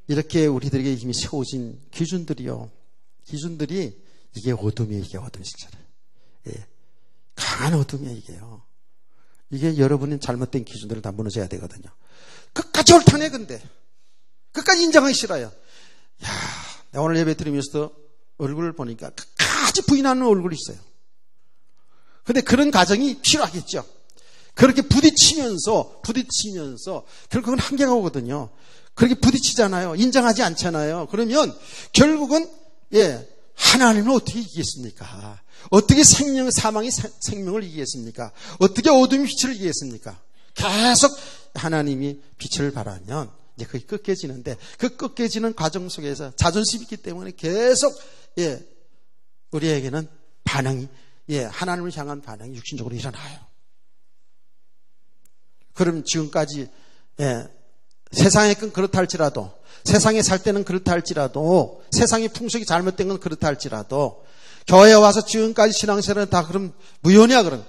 이렇게 우리들에게 이미 세워진 기준들이요. 기준들이 이게 어둠이에요. 이게 어둠 실제로. 강한 어둠이에요. 이게요. 이게 여러분은 잘못된 기준들을 다 무너져야 되거든요. 끝까지 옳다네 근데. 끝까지 인정하기 싫어요. 내가 오늘 예배 드리면서도 얼굴을 보니까 끝까지 부인하는 얼굴이 있어요. 근데 그런 가정이 필요하겠죠. 그렇게 부딪히면서 결국은 한계가 오거든요. 그렇게 부딪히잖아요. 인정하지 않잖아요. 그러면 결국은 하나님은 어떻게 이기겠습니까? 어떻게 사망이 생명을 이기겠습니까? 어떻게 어둠이 빛을 이기겠습니까? 계속 하나님이 빛을 발하면 이제 그게 꺾여지는데 그 꺾여지는 과정 속에서 자존심이 있기 때문에 계속 우리에게는 반응이 하나님을 향한 반응이 육신적으로 일어나요. 그럼 지금까지 세상의 건 그렇다 할지라도 세상에 살 때는 그렇다 할지라도 세상의 풍속이 잘못된 건 그렇다 할지라도 교회에 와서 지금까지 신앙생활은 다 그럼 무효냐 그럼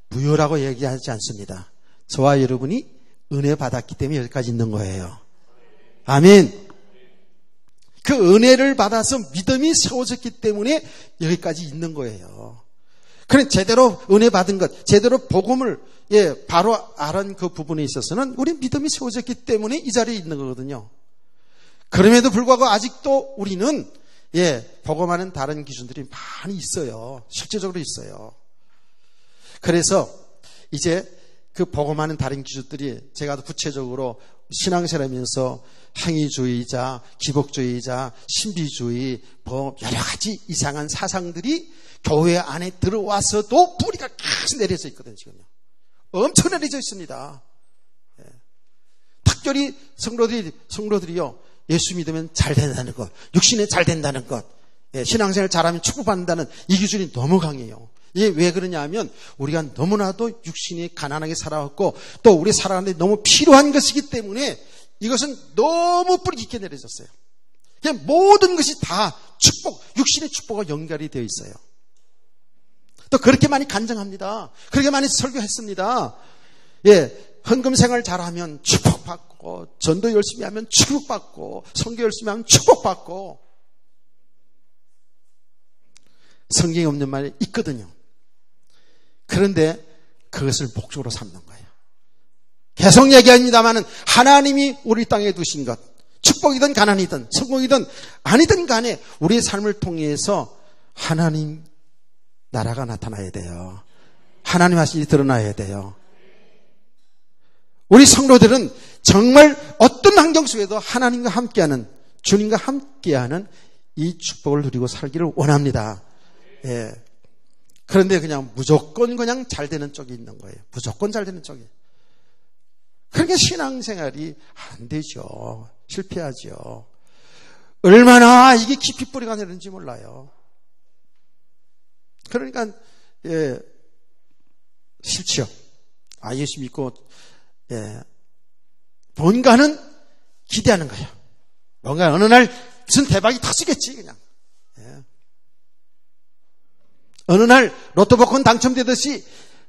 무효라고 얘기하지 않습니다. 저와 여러분이 은혜 받았기 때문에 여기까지 있는 거예요. 아멘. 그 은혜를 받아서 믿음이 세워졌기 때문에 여기까지 있는 거예요. 그래 제대로 은혜 받은 것, 제대로 복음을 바로 알은 그 부분에 있어서는 우리 믿음이 세워졌기 때문에 이 자리에 있는 거거든요. 그럼에도 불구하고 아직도 우리는 복음하는 다른 기준들이 많이 있어요. 실제적으로 있어요. 그래서 이제 그 복음하는 다른 기준들이 제가 구체적으로 신앙생활하면서 행위주의자, 기복주의자, 신비주의, 여러 가지 이상한 사상들이 교회 안에 들어와서도 뿌리가 계속 내려져 있거든요. 지금요. 엄청 내려져 있습니다. 특별히 성도들이요. 예수 믿으면 잘 된다는 것, 육신에 잘 된다는 것, 신앙생활 잘하면 축복받는다는 이 기준이 너무 강해요. 이게 왜 그러냐 하면 우리가 너무나도 육신이 가난하게 살아왔고 또 우리 살아가는데 너무 필요한 것이기 때문에 이것은 너무 뿌리 깊게 내려졌어요. 그냥 모든 것이 다 축복, 육신의 축복과 연결이 되어 있어요. 또 그렇게 많이 간증합니다. 그렇게 많이 설교했습니다. 헌금 생활 잘하면 축복받고 전도 열심히 하면 축복받고 성교 열심히 하면 축복받고 성경에 없는 말이 있거든요. 그런데 그것을 목적으로 삼는 거예요. 계속 얘기합니다마는 하나님이 우리 땅에 두신 것, 축복이든 가난이든 성공이든 아니든 간에 우리의 삶을 통해서 하나님 나라가 나타나야 돼요. 하나님 하시니 드러나야 돼요. 우리 성도들은 정말 어떤 환경 속에도 하나님과 함께하는, 주님과 함께하는 이 축복을 누리고 살기를 원합니다. 그런데 그냥 무조건 그냥 잘 되는 쪽이 있는 거예요. 무조건 잘 되는 쪽이. 그러니까 신앙생활이 안 되죠. 실패하죠. 얼마나 이게 깊이 뿌리가 내리는지 몰라요. 그러니까 싫죠. 예수 믿고 뭔가는 기대하는 거예요. 뭔가 어느 날 무슨 대박이 터지겠지 그냥. 예. 어느 날 로또 복권 당첨되듯이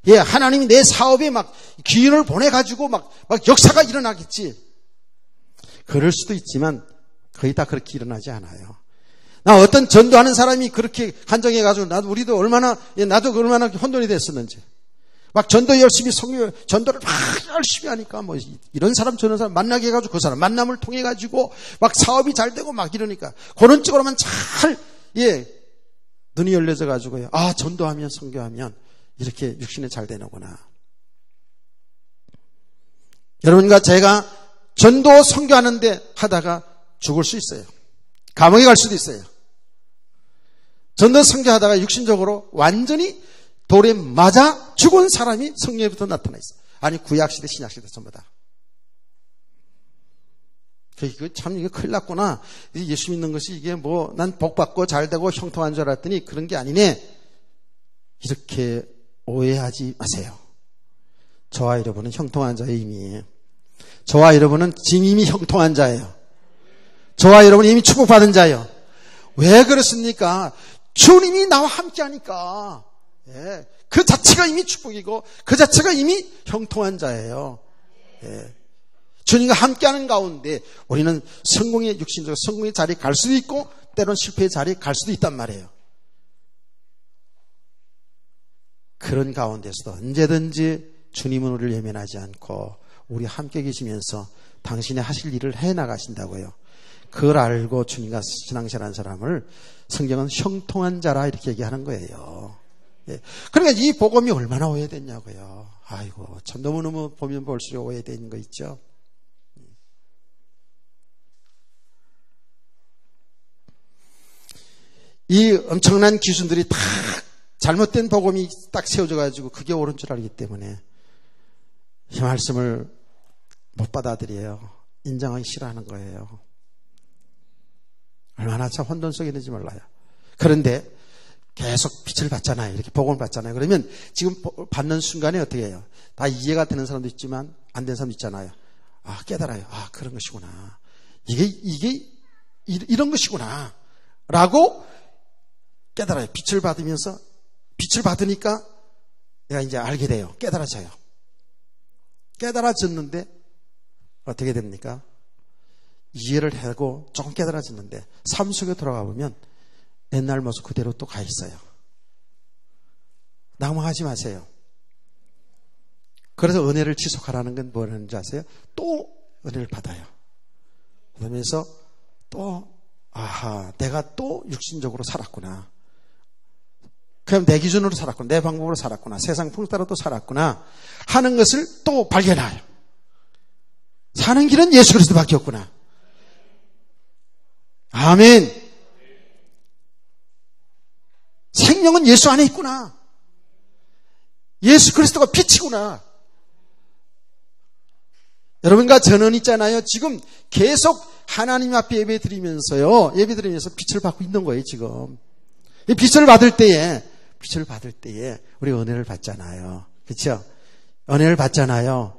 예, 하나님이 내 사업에 막 기운을 보내가지고 막 역사가 일어나겠지. 그럴 수도 있지만 거의 다 그렇게 일어나지 않아요. 나 어떤 전도하는 사람이 그렇게 간증해가지고 나도 얼마나 혼돈이 됐었는지. 막 전도 열심히 전도를 막 열심히 하니까 뭐 이런 사람 저런 사람 만나게 해가지고 그 사람 만남을 통해가지고 막 사업이 잘 되고 막 이러니까 그런 쪽으로만 잘 예, 눈이 열려져 가지고요. 아, 전도하면 선교하면 이렇게 육신에 잘 되는구나. 여러분과 제가 전도 선교하는데 하다가 죽을 수 있어요. 감옥에 갈 수도 있어요. 전도 선교하다가 육신적으로 완전히 돌에 맞아 죽은 사람이 성경에부터 나타나 있어요. 아니 구약시대 신약시대 전부 다. 이게 큰일 났구나. 예수 믿는 것이 이게 뭐 난 복받고 잘되고 형통한 줄 알았더니 그런 게 아니네. 이렇게 오해하지 마세요. 저와 여러분은 형통한 자의 이미. 저와 여러분은 지금 이미 형통한 자예요. 저와 여러분은 이미 축복받은 자예요. 왜 그렇습니까? 주님이 나와 함께 하니까. 예, 그 자체가 이미 축복이고 그 자체가 이미 형통한 자예요. 예. 주님과 함께하는 가운데 우리는 성공의 육신적 성공의 자리에 갈 수도 있고 때로는 실패의 자리에 갈 수도 있단 말이에요. 그런 가운데서도 언제든지 주님은 우리를 예면하지 않고 우리 함께 계시면서 당신의 하실 일을 해나가신다고요. 그걸 알고 주님과 신앙생활하는 사람을 성경은 형통한 자라 이렇게 얘기하는 거예요. 예. 그러니까 이 복음이 얼마나 오해됐냐고요. 아이고 참 너무너무 보면 볼수록 오해된 거 있죠. 이 엄청난 기준들이 다 잘못된 복음이 딱 세워져 가지고 그게 옳은 줄 알기 때문에 이 말씀을 못 받아들여요. 인정하기 싫어하는 거예요. 얼마나 참 혼돈 속에 있는지 몰라요. 그런데 계속 빛을 받잖아요. 이렇게 복음을 받잖아요. 그러면 지금 받는 순간에 어떻게 해요? 다 이해가 되는 사람도 있지만 안 되는 사람도 있잖아요. 아, 깨달아요. 아, 그런 것이구나. 이게 이런 것이구나. 라고 깨달아요. 빛을 받으면서 빛을 받으니까 내가 이제 알게 돼요. 깨달아져요. 깨달아졌는데 어떻게 됩니까? 이해를 하고 조금 깨달아졌는데 삶 속에 돌아가 보면 옛날 모습 그대로 또 가 있어요. 낭망하지 마세요. 그래서 은혜를 지속하라는 건 뭐라는지 아세요? 또 은혜를 받아요. 그러면서 또 아하, 내가 또 육신적으로 살았구나. 그럼 내 기준으로 살았구나. 내 방법으로 살았구나. 세상 풍 따라 또 살았구나 하는 것을 또 발견해요. 사는 길은 예수 그리스도밖에 없구나. 아멘. 생명은 예수 안에 있구나. 예수 그리스도가 빛이구나. 여러분과 저는 있잖아요. 지금 계속 하나님 앞에 예배 드리면서요. 예배 드리면서 빛을 받고 있는 거예요, 지금. 이 빛을 받을 때에 우리 은혜를 받잖아요. 그렇죠? 은혜를 받잖아요.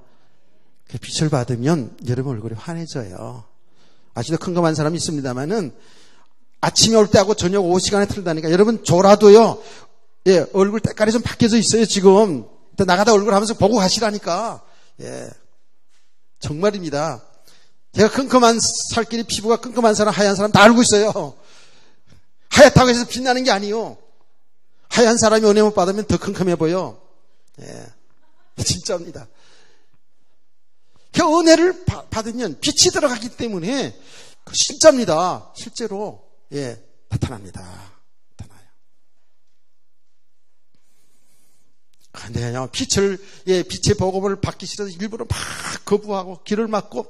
그 빛을 받으면 여러분 얼굴이 환해져요. 아직도 컴컴한 사람이 있습니다만은 아침에 올 때하고 저녁 오후 시간에 틀다니까 여러분 저라도요. 예, 얼굴 때깔이 좀 바뀌어져 있어요, 지금. 나가다 얼굴 하면서 보고 가시라니까. 예. 정말입니다. 제가 컴컴한 살길이 피부가 컴컴한 사람, 하얀 사람 다 알고 있어요. 하얗다고 해서 빛나는 게 아니요. 하얀 사람이 은혜 못 받으면 더 컴컴해 보여. 예. 진짜입니다. 그 은혜를 받으면 빛이 들어가기 때문에 진짜입니다. 실제로 예, 나타납니다. 나타나요. 근데 그냥 빛의 복음을 받기 싫어서 일부러 막 거부하고 길을 막고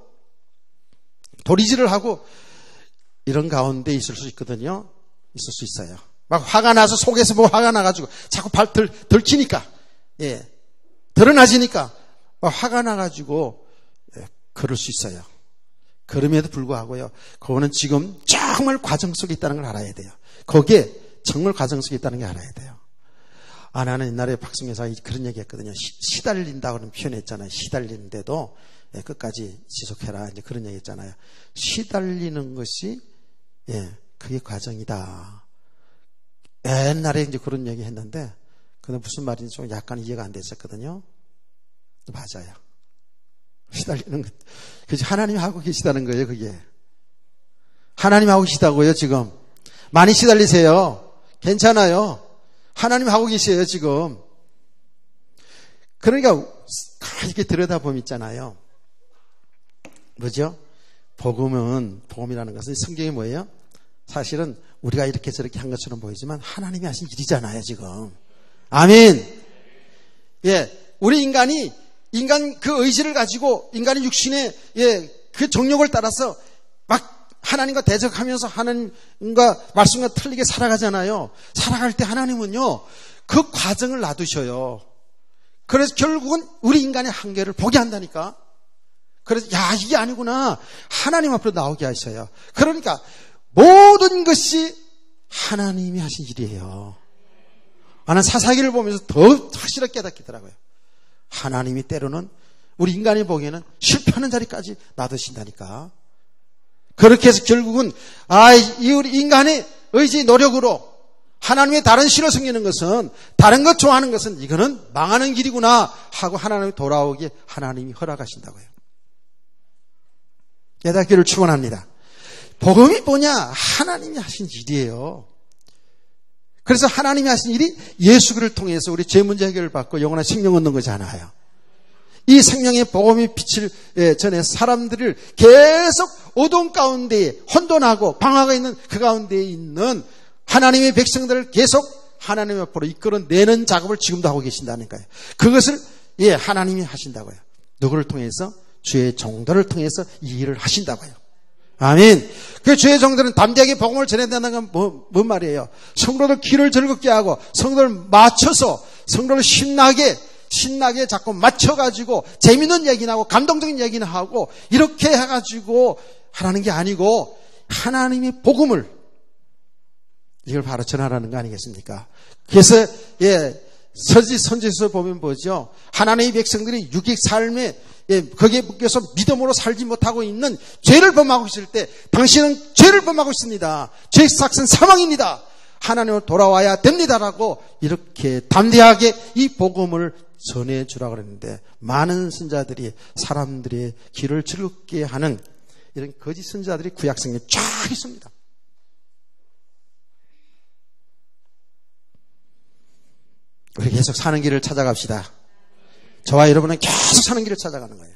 도리질을 하고 이런 가운데 있을 수 있거든요. 있을 수 있어요. 막 화가 나서 속에서 뭐 화가 나가지고 자꾸 발 들키니까, 예, 드러나지니까 막 화가 나가지고 예, 그럴 수 있어요. 그럼에도 불구하고요, 그거는 지금 정말 과정 속에 있다는 걸 알아야 돼요. 거기에 정말 과정 속에 있다는 게 알아야 돼요. 아, 나는 옛날에 박승혜사가 그런 얘기 했거든요. 시달린다고 그런 표현했잖아요. 시달리는데도 예, 끝까지 지속해라. 이제 그런 얘기 했잖아요. 시달리는 것이 예, 그게 과정이다. 옛날에 이제 그런 얘기 했는데, 그건 무슨 말인지 좀 약간 이해가 안 됐었거든요. 맞아요. 시달리는 것. 그치, 하나님이 하고 계시다는 거예요, 그게. 하나님 하고 계시다고요, 지금. 많이 시달리세요. 괜찮아요. 하나님 하고 계세요, 지금. 그러니까, 이렇게 들여다보면 있잖아요. 뭐죠? 복음이라는 것은 성경이 뭐예요? 사실은 우리가 이렇게 저렇게 한 것처럼 보이지만 하나님이 하신 일이잖아요, 지금. 아멘. 예, 우리 인간 그 의지를 가지고 인간의 육신의 그 정욕을 따라서 막 하나님과 대적하면서 하나님과 말씀과 틀리게 살아가잖아요. 살아갈 때 하나님은요, 그 과정을 놔두셔요. 그래서 결국은 우리 인간의 한계를 보게 한다니까. 그래서 이게 아니구나. 하나님 앞으로 나오게 하셔요. 그러니까 모든 것이 하나님이 하신 일이에요. 나는 사사기를 보면서 더 확실하게 깨닫겠더라고요. 하나님이 때로는 우리 인간이 보기에는 실패하는 자리까지 놔두신다니까. 그렇게 해서 결국은 이 우리 인간의 의지 노력으로 하나님의 다른 신을 섬기는 것은, 다른 것 좋아하는 것은 이거는 망하는 길이구나 하고 하나님이 돌아오게 하나님이 허락하신다고요. 깨닫기를 축원합니다. 복음이 뭐냐? 하나님이 하신 일이에요. 그래서 하나님이 하신 일이 예수 그리스도를 통해서 우리 죄 문제 해결을 받고 영원한 생명 얻는 거잖아요. 이 생명의 복음이 빛을 전해 사람들을 계속 어둠 가운데 혼돈하고 방화가 있는 그 가운데 있는 하나님의 백성들을 계속 하나님 앞으로 이끌어내는 작업을 지금도 하고 계신다는 거예요. 그것을 하나님이 하신다고요. 누구를 통해서? 주의 종들을 통해서 이 일을 하신다고요. 아멘. 그 주의 종들은 담대하게 복음을 전해낸다는 건 뭔 말이에요? 성도들 귀를 즐겁게 하고 성도를 맞춰서 성도를 신나게 자꾸 맞춰가지고 재밌는 얘기나 하고 감동적인 얘기나 하고 이렇게 해가지고 하라는 게 아니고 하나님의 복음을 이걸 바로 전하라는 거 아니겠습니까? 그래서 선지서를 보면 보죠. 하나님의 백성들이 육익 삶에 거기에 묶여서 믿음으로 살지 못하고 있는 죄를 범하고 있을 때 당신은 죄를 범하고 있습니다. 죄의 삭은 사망입니다. 하나님으로 돌아와야 됩니다라고 이렇게 담대하게 이 복음을 전해주라고 그랬는데 많은 선자들이 사람들의 귀를 즐겁게 하는 이런 거짓 선자들이 구약성에 쫙 있습니다. 우리 계속 사는 길을 찾아갑시다. 저와 여러분은 계속 사는 길을 찾아가는 거예요.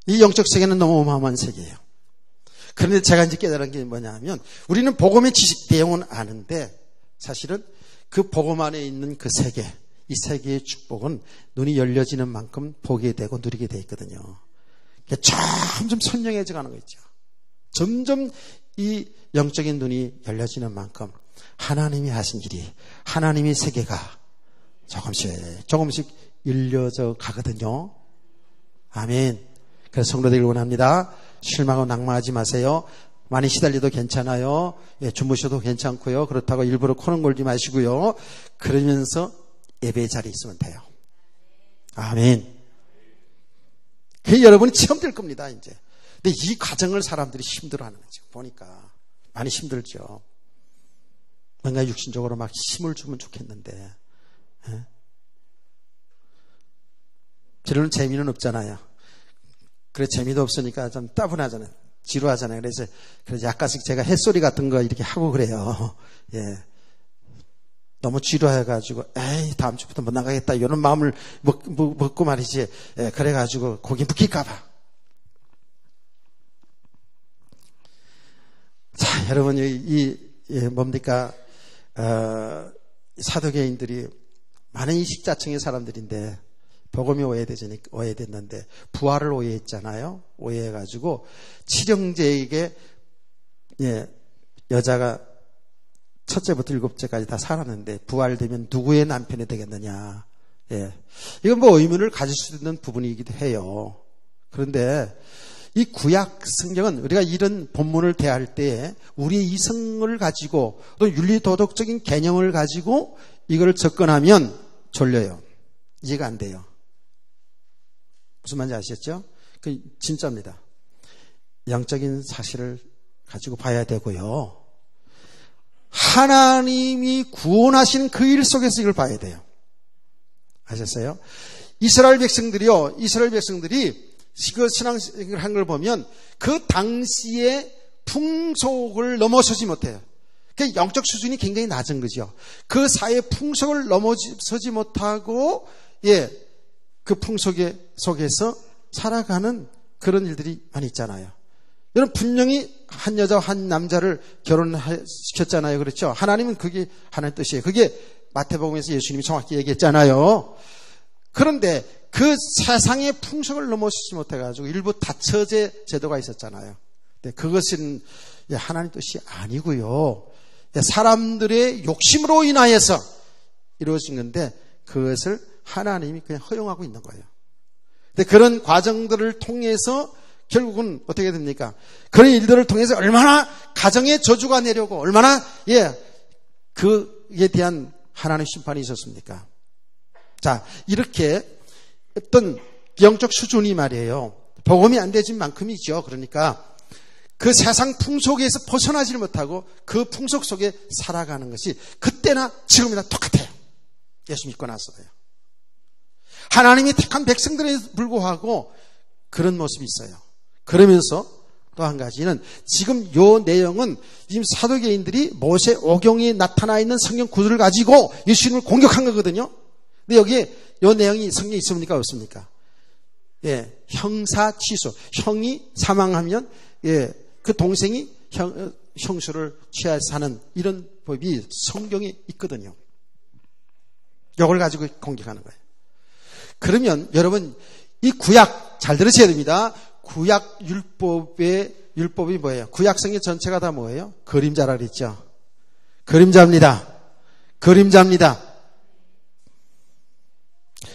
이 영적 세계는 너무 어마어마한 세계예요. 그런데 제가 이제 깨달은 게 뭐냐 하면 우리는 복음의 지식 내용은 아는데 사실은 그 복음 안에 있는 그 세계, 이 세계의 축복은 눈이 열려지는 만큼 보게 되고 누리게 돼 있거든요. 점점 선명해져 가는 거 있죠. 점점 이 영적인 눈이 열려지는 만큼 하나님이 하신 일이, 하나님의 세계가 조금씩 열려져 가거든요. 아멘. 그래서 성도되길 원합니다. 실망하고 낭만하지 마세요. 많이 시달려도 괜찮아요. 주무셔도 괜찮고요. 그렇다고 일부러 코는 골지 마시고요. 그러면서 예배 자리에 있으면 돼요. 아멘. 그게 여러분이 체험될 겁니다, 이제. 근데 이 과정을 사람들이 힘들어하는 거죠. 보니까 많이 힘들죠. 뭔가 육신적으로 막 힘을 주면 좋겠는데 저는 재미는 없잖아요. 그래 재미도 없으니까 좀 따분하잖아요. 지루하잖아요. 그래서 약간씩 제가 햇소리 같은 거 이렇게 하고 그래요. 너무 지루해가지고 다음 주부터 못 나가겠다 이런 마음을 먹고 말이지. 그래가지고 고기 묵힐까봐. 자, 여러분 뭡니까? 사도계인들이 많은 이 식자층의 사람들인데 복음이 오해됐는데 부활을 오해했잖아요. 오해해가지고 칠형제에게 여자가 첫째부터 일곱째까지 다 살았는데 부활되면 누구의 남편이 되겠느냐. 이건 뭐 의문을 가질 수 있는 부분이기도 해요. 그런데 이 구약 성경은 우리가 이런 본문을 대할 때 우리의 이성을 가지고 또 윤리도덕적인 개념을 가지고 이걸 접근하면 졸려요. 이해가 안 돼요. 무슨 말인지 아시겠죠? 그 진짜입니다. 영적인 사실을 가지고 봐야 되고요. 하나님이 구원하신 그 일 속에서 이걸 봐야 돼요. 아셨어요? 이스라엘 백성들이 그 신앙생활을 한 걸 보면 그 당시의 풍속을 넘어서지 못해요. 그 영적 수준이 굉장히 낮은 거죠. 그 사회의 풍속을 넘어서지 못하고, 그 풍속 속에서 살아가는 그런 일들이 많이 있잖아요. 여러분, 분명히 한 여자와 한 남자를 결혼시켰잖아요. 그렇죠? 하나님은 그게 하나님의 뜻이에요. 그게 마태복음에서 예수님이 정확히 얘기했잖아요. 그런데 그 세상의 풍속을 넘어서지 못해가지고 일부 다처제 제도가 있었잖아요. 근데 그것은 하나님 뜻이 아니고요. 사람들의 욕심으로 인하여서 이루어진 건데 그것을 하나님이 그냥 허용하고 있는 거예요. 근데 그런 과정들을 통해서 결국은 어떻게 됩니까? 그런 일들을 통해서 얼마나 가정에 저주가 내려오고 얼마나 그에 대한 하나님의 심판이 있었습니까? 자, 이렇게 어떤 영적 수준이 말이에요. 복음이 안 되진 만큼이죠. 그러니까 그 세상 풍속에서 벗어나지를 못하고 그 풍속 속에 살아가는 것이 그때나 지금이나 똑같아요. 예수 믿고 나서요. 하나님이 택한 백성들에 불구하고 그런 모습이 있어요. 그러면서 또 한 가지는 지금 요 내용은 지금 사도계인들이 모세 오경에 나타나 있는 성경 구절을 가지고 예수님을 공격한 거거든요. 근데 여기에 요 내용이 성경에 있습니까? 없습니까? 형사 취소. 형이 사망하면 그 동생이 형수를 취하여 사는 이런 법이 성경에 있거든요. 이걸 가지고 공격하는 거예요. 그러면 여러분 이 구약 잘 들으셔야 됩니다. 구약 율법이 뭐예요? 구약 성경 전체가 다 뭐예요? 그림자라 그랬죠. 그림자입니다.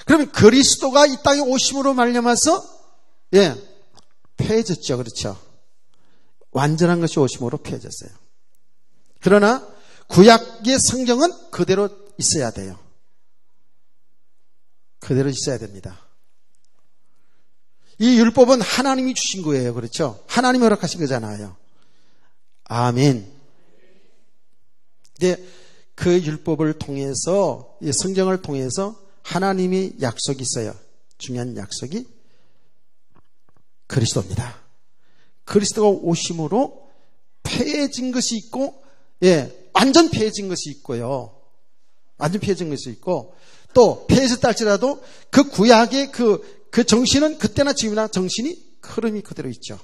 그러면 그리스도가 이 땅에 오심으로 말미암아서 폐해졌죠. 그렇죠? 완전한 것이 오심으로 폐해졌어요. 그러나 구약의 성경은 그대로 있어야 돼요. 그대로 있어야 됩니다. 이 율법은 하나님이 주신 거예요. 그렇죠? 하나님이 허락하신 거잖아요. 아멘. 근데 그 율법을 통해서, 이 성경을 통해서 하나님이 약속이 있어요. 중요한 약속이 그리스도입니다. 그리스도가 오심으로 폐해진 것이 있고, 완전 폐해진 것이 있고요. 완전 폐해진 것이 있고, 또 폐해졌다 할지라도 그 구약의 그 정신은 그때나 지금이나 정신이 흐름이 그대로 있죠.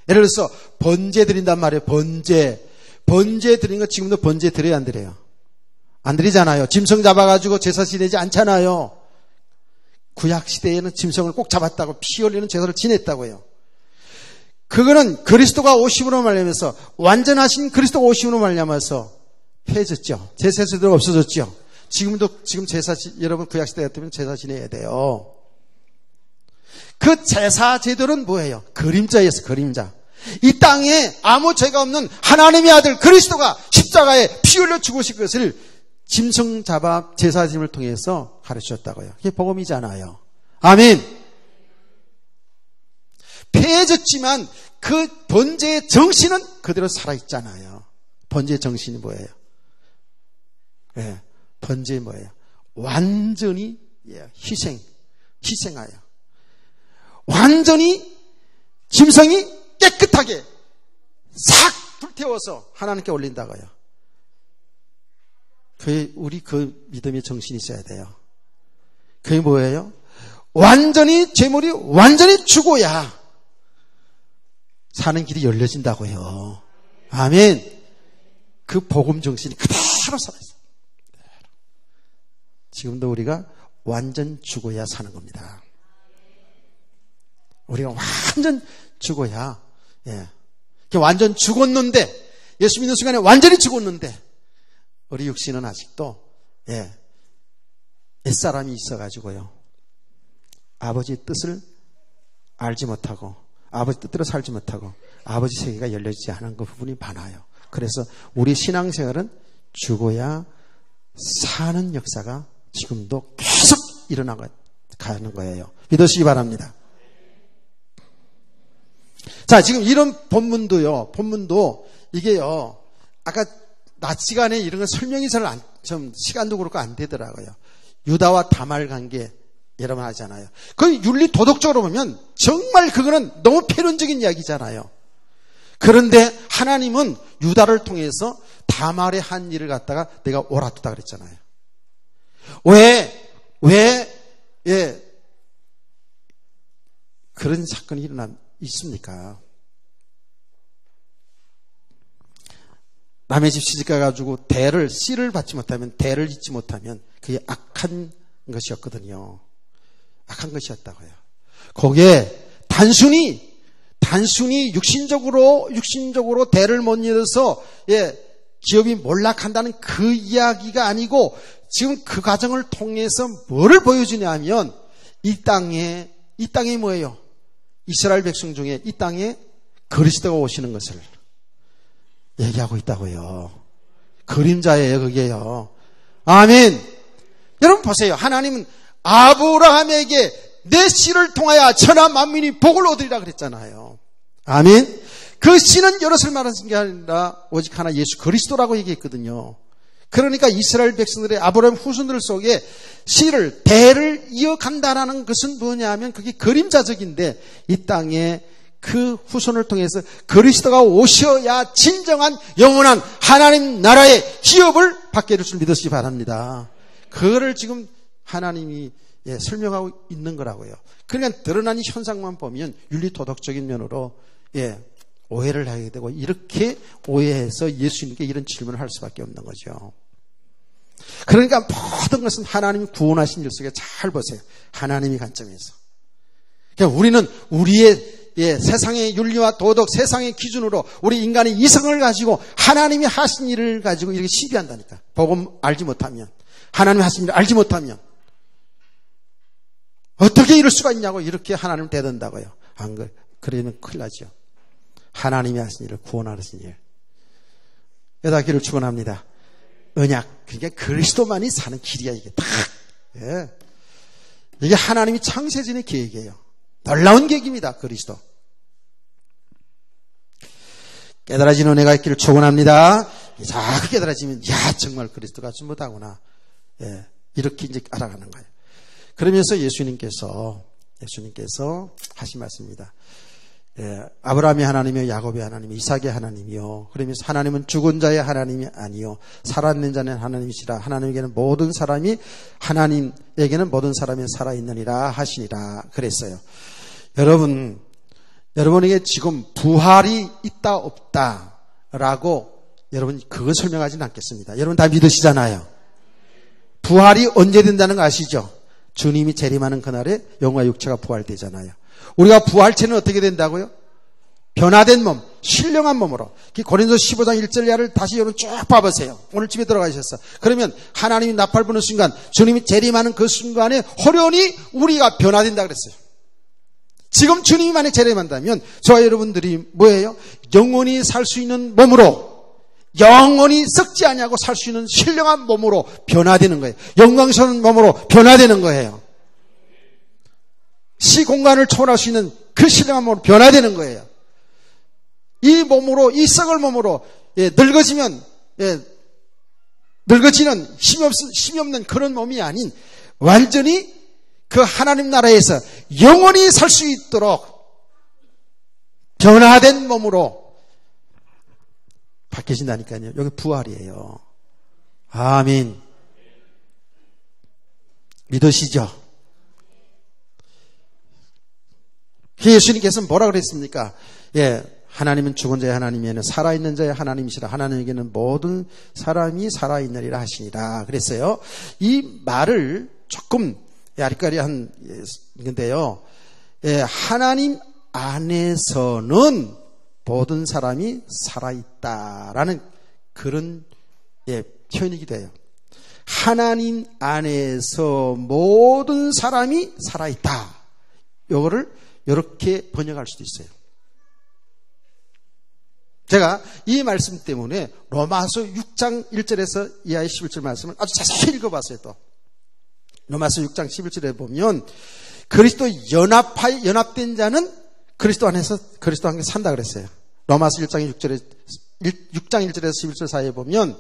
예를 들어서 번제 드린단 말이에요. 번제 드리는 거 지금도 번제 드려야 안 드려요? 안 드리잖아요. 짐승 잡아가지고 제사 지내지 않잖아요. 구약 시대에는 짐승을 꼭 잡았다고 피 흘리는 제사를 지냈다고요. 그거는 그리스도가 오심으로 말미암아서 완전하신 그리스도가 오심으로 말미암아서 폐해졌죠. 제사 제도가 없어졌죠. 지금 제사 여러분 구약 시대 같으면 제사 지내야 돼요. 그 제사 제도는 뭐예요? 그림자였어요. 그림자. 이 땅에 아무 죄가 없는 하나님의 아들 그리스도가 십자가에 피 흘려 죽으신 것을 짐승 잡아 제사 지임을 통해서 가르쳤다고요. 이게 복음이잖아요. 아멘. 폐해졌지만 그 번제의 정신은 그대로 살아있잖아요. 번제의 정신이 뭐예요? 번제이 뭐예요? 완전히 희생하여 완전히 짐승이 깨끗하게 싹 불태워서 하나님께 올린다고요. 우리 그 믿음의 정신이 있어야 돼요. 그게 뭐예요? 완전히 제물이 완전히 죽어야 사는 길이 열려진다고요. 아멘. 그 복음 정신이 그대로 살아있어요. 지금도 우리가 완전 죽어야 사는 겁니다. 우리가 완전 죽어야, 완전 죽었는데, 예수 믿는 순간에 완전히 죽었는데, 우리 육신은 아직도, 옛사람이 있어가지고요. 아버지 뜻을 알지 못하고, 아버지 뜻대로 살지 못하고, 아버지 세계가 열려지지 않은 그 부분이 많아요. 그래서 우리 신앙생활은 죽어야 사는 역사가 지금도 계속 일어나가는 거예요. 믿으시기 바랍니다. 자, 지금 이런 본문도 이게요, 아까 낮 시간에 이런 거 설명이 좀 시간도 그렇고 안 되더라고요. 유다와 다말 관계, 여러분 하잖아요. 그 윤리 도덕적으로 보면 정말 그거는 너무 필연적인 이야기잖아요. 그런데 하나님은 유다를 통해서 다말의 한 일을 갖다가 내가 옳아두다 그랬잖아요. 왜 그런 사건이 있습니까? 남의 집 시집 가가지고 씨를 받지 못하면, 대를 잇지 못하면 그게 악한 것이었거든요. 악한 것이었다고요. 거기에 단순히 육신적으로 대를 못 이뤄서 기업이 몰락한다는 그 이야기가 아니고, 지금 그 과정을 통해서 뭐를 보여주냐 하면, 이 땅에 뭐예요? 이스라엘 백성 중에 이 땅에 그리스도가 오시는 것을 얘기하고 있다고요. 그림자예요, 그게요. 아멘. 여러분 보세요. 하나님은 아브라함에게 내 씨를 통하여 천하 만민이 복을 얻으리라 그랬잖아요. 아멘. 그 씨는 여럿을 말하는 게 아니라 오직 하나 예수 그리스도라고 얘기했거든요. 그러니까 이스라엘 백성들의 아브라함 후손들 속에 대를 이어간다라는 것은 뭐냐 하면 그게 그림자적인데, 이 땅에 그 후손을 통해서 그리스도가 오셔야 진정한 영원한 하나님 나라의 기업을 받게 될 줄 믿으시기 바랍니다. 그거를 지금 하나님이 설명하고 있는 거라고요. 그러니까 드러난 이 현상만 보면 윤리도덕적인 면으로 오해를 하게 되고, 이렇게 오해해서 예수님께 이런 질문을 할 수밖에 없는 거죠. 그러니까 모든 것은 하나님이 구원하신 일 속에 잘 보세요. 하나님의 관점에서. 그러니까 우리는 우리의 세상의 윤리와 도덕, 세상의 기준으로 우리 인간의 이성을 가지고 하나님이 하신 일을 가지고 이렇게 시비한다니까. 복음 알지 못하면, 하나님이 하신 일을 알지 못하면 어떻게 이럴 수가 있냐고 이렇게 하나님을 대든다고요. 안 그래? 그러면 큰일 나죠. 하나님이 하신 일을, 구원하신 일. 여다기를 축원합니다. 언약, 그러니까 그리스도만이 사는 길이야, 이게 딱. 이게 하나님이 창세전의 계획이에요. 놀라운 계획입니다, 그리스도. 깨달아진 은혜가 있기를 축원합니다. 자꾸 깨달아지면, 정말 그리스도가 전부다구나. 이렇게 이제 알아가는 거예요. 그러면서 예수님께서 하신 말씀입니다. 아브라함의 하나님이요, 야곱의 하나님이요, 이삭의 하나님이요. 그러면서 하나님은 죽은 자의 하나님이 아니요, 살아있는 자는 하나님이시라. 하나님에게는 모든 사람이 살아있느니라 하시니라 그랬어요. 여러분에게 지금 부활이 있다 없다라고 여러분 그건 설명하지는 않겠습니다. 여러분 다 믿으시잖아요. 부활이 언제 된다는 거 아시죠? 주님이 재림하는 그날에 영과 육체가 부활되잖아요. 우리가 부활체는 어떻게 된다고요? 변화된 몸, 신령한 몸으로. 고린도 15장 1절 이하를 다시 여러분 쭉 봐보세요. 오늘 집에 들어가셨어. 그러면 하나님이 나팔 부는 순간, 주님이 재림하는 그 순간에 호련히 우리가 변화된다 그랬어요. 지금 주님이 만약 재림한다면 저와 여러분들이 뭐예요? 영원히 살 수 있는 몸으로, 영원히 썩지 아니하고 살 수 있는 신령한 몸으로 변화되는 거예요. 영광스러운 몸으로 변화되는 거예요. 시공간을 초월할 수 있는 그 신령한 몸으로 변화되는 거예요. 이 몸으로, 이 썩을 몸으로 늙어지는 힘이 없는 그런 몸이 아닌 완전히 그 하나님 나라에서 영원히 살 수 있도록 변화된 몸으로 바뀌어진다니까요. 여기 부활이에요. 아멘. 믿으시죠? 예수님께서는 뭐라 그랬습니까? 하나님은 죽은 자의 하나님이에는 살아있는 자의 하나님이시라. 하나님에게는 모든 사람이 살아있느니라 하시니라 그랬어요. 이 말을 조금 아리까리한 건데요. 하나님 안에서는 모든 사람이 살아있다라는 그런 표현이기도 해요. 하나님 안에서 모든 사람이 살아있다. 이거를 이렇게 번역할 수도 있어요. 제가 이 말씀 때문에 로마서 6장 1절에서 이하의 11절 말씀을 아주 자세히 읽어봤어요. 또 로마서 6장 11절에 보면 그리스도 연합된 자는 그리스도 안에서 그리스도 함께 산다 그랬어요. 로마서 6장 1절에서 11절 사이에 보면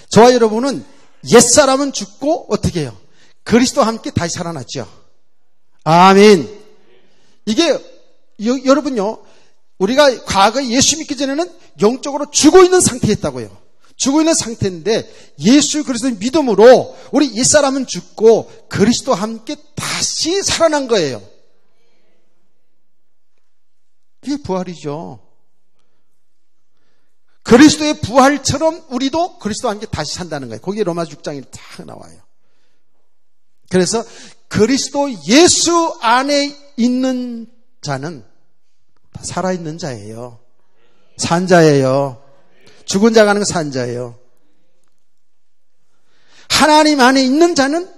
저와 여러분은 옛사람은 죽고 어떻게 해요? 그리스도와 함께 다시 살아났죠. 아멘. 이게 여러분요, 우리가 과거에 예수 믿기 전에는 영적으로 죽어 있는 상태였다고요. 죽어 있는 상태인데 예수 그리스도의 믿음으로 우리 옛사람은 죽고 그리스도와 함께 다시 살아난 거예요. 그게 부활이죠. 그리스도의 부활처럼 우리도 그리스도와 함께 다시 산다는 거예요. 거기에 로마서 6장에 딱 나와요. 그래서 그리스도 예수 안에 있는 자는 살아있는 자예요. 산 자예요. 죽은 자가 아니고 산 자예요. 하나님 안에 있는 자는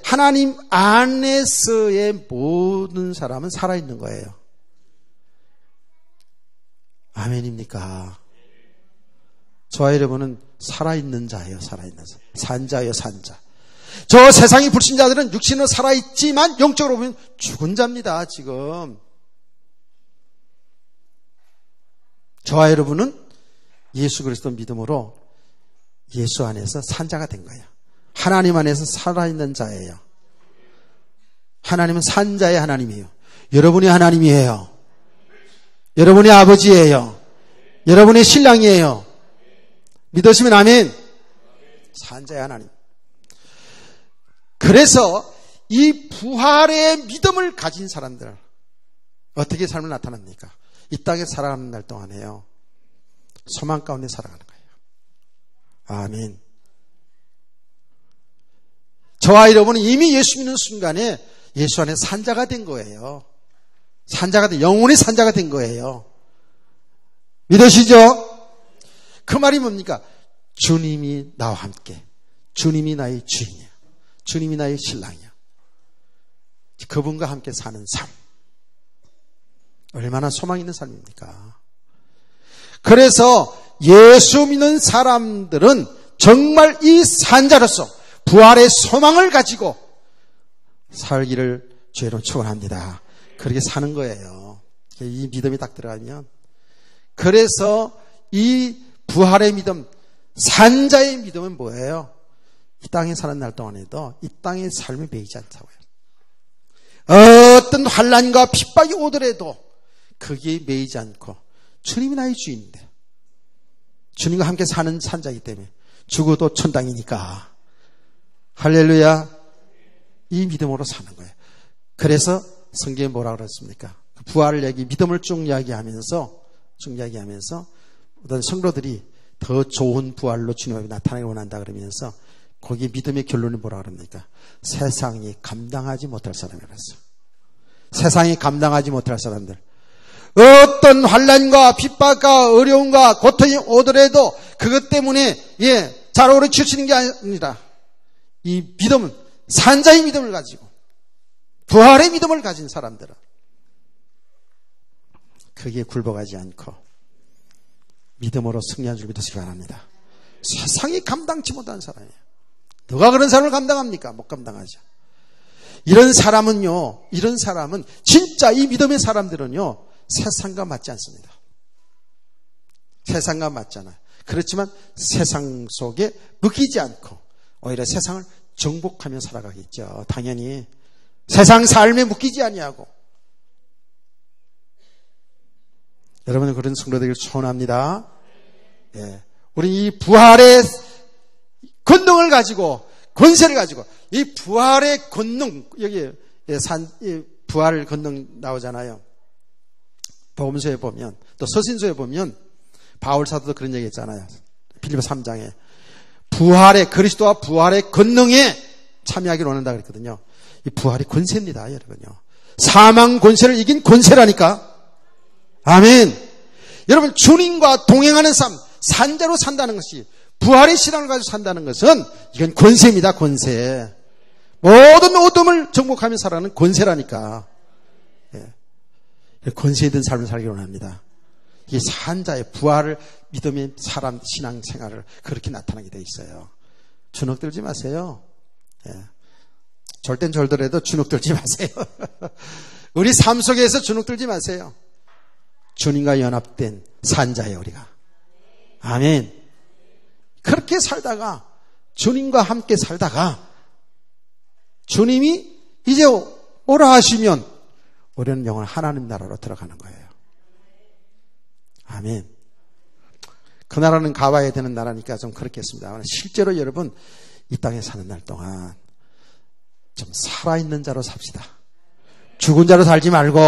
하나님 안에서의 모든 사람은 살아있는 거예요. 아멘입니까? 저와 여러분은 살아있는 자예요. 살아있는 자. 산 자예요. 산 자. 저 세상의 불신자들은 육신으로 살아있지만 영적으로 보면 죽은 자입니다. 지금 저와 여러분은 예수 그리스도 믿음으로 예수 안에서 산 자가 된 거예요. 하나님 안에서 살아있는 자예요. 하나님은 산 자의 하나님이에요. 여러분이 하나님이에요. 여러분의 아버지예요. 여러분의 신랑이에요. 믿으시면 아멘. 산 자의 하나님. 그래서 이 부활의 믿음을 가진 사람들 어떻게 삶을 나타납니까? 이 땅에 살아가는 날 동안에요, 소망 가운데 살아가는 거예요. 아멘. 저와 여러분은 이미 예수 믿는 순간에 예수 안에 산자가 된 거예요. 산자가 된, 영혼의 산자가 된 거예요. 믿으시죠? 그 말이 뭡니까? 주님이 나와 함께, 주님이 나의 주인이야, 주님이 나의 신랑이야, 그분과 함께 사는 삶, 얼마나 소망 있는 삶입니까? 그래서 예수 믿는 사람들은 정말 이 산자로서 부활의 소망을 가지고 살기를 주의로 축원합니다. 그렇게 사는 거예요. 이 믿음이 딱 들어가면. 그래서 이 부활의 믿음, 산자의 믿음은 뭐예요? 이 땅에 사는 날 동안에도 이 땅의 삶에 매이지 않다고요. 어떤 환난과 핍박이 오더라도 거기에 매이지 않고 주님이 나의 주인인데, 주님과 함께 사는 산자이기 때문에 죽어도 천당이니까, 할렐루야, 이 믿음으로 사는 거예요. 그래서 성경에 뭐라고 그랬습니까? 부활을 믿음을 쭉 이야기하면서 어떤 성도들이 더 좋은 부활로 주님 앞에 나타나기 원한다 그러면서 거기 믿음의 결론이 뭐라고 그럽니까? 세상이 감당하지 못할 사람이라서. 세상이 감당하지 못할 사람들, 어떤 환난과 핍박과 어려움과 고통이 오더라도 그것 때문에 자로우러 치우치는 게 아니라 이 믿음은 산자의 믿음을 가지고 부활의 믿음을 가진 사람들은 거기에 굴복하지 않고 믿음으로 승리한 줄 믿으시기 바랍니다. 세상이 감당치 못한 사람이에요. 누가 그런 사람을 감당합니까? 못 감당하죠. 이런 사람은 진짜 이 믿음의 사람들은요, 세상과 맞지 않습니다. 세상과 맞잖아요. 그렇지만 세상 속에 묶이지 않고 오히려 세상을 정복하며 살아가겠죠. 당연히 세상 삶에 묶이지 아니하고. 여러분은 그런 성도되기를 소원합니다. 우리 이 부활의 권능을 가지고, 권세를 가지고, 이 부활의 권능, 여기 부활 권능 나오잖아요. 복음서에 보면, 또 서신서에 보면 바울 사도도 그런 얘기 했잖아요. 빌립보 3장에 그리스도와 부활의 권능에 참여하기를 원한다 그랬거든요. 이 부활이 권세입니다, 여러분요. 사망 권세를 이긴 권세라니까. 아멘. 여러분, 주님과 동행하는 삶, 산자로 산다는 것이, 부활의 신앙을 가지고 산다는 것은 이건 권세입니다. 권세. 모든 어둠을 정복하며 살아가는 권세라니까. 권세 있는 삶을 살기 원합니다. 이게 산자의 부활을 믿음의 사람 신앙 생활을 그렇게 나타나게 돼 있어요. 주눅 들지 마세요. 절땐 절더라도 주눅 들지 마세요. 우리 삶 속에서 주눅 들지 마세요. 주님과 연합된 산자예요, 우리가. 아멘. 그렇게 살다가, 주님과 함께 살다가, 주님이 이제 오라 하시면, 우리는 영원 하나님 나라로 들어가는 거예요. 아멘. 그 나라는 가봐야 되는 나라니까 좀 그렇겠습니다. 실제로 여러분, 이 땅에 사는 날 동안 좀 살아있는 자로 삽시다. 죽은 자로 살지 말고,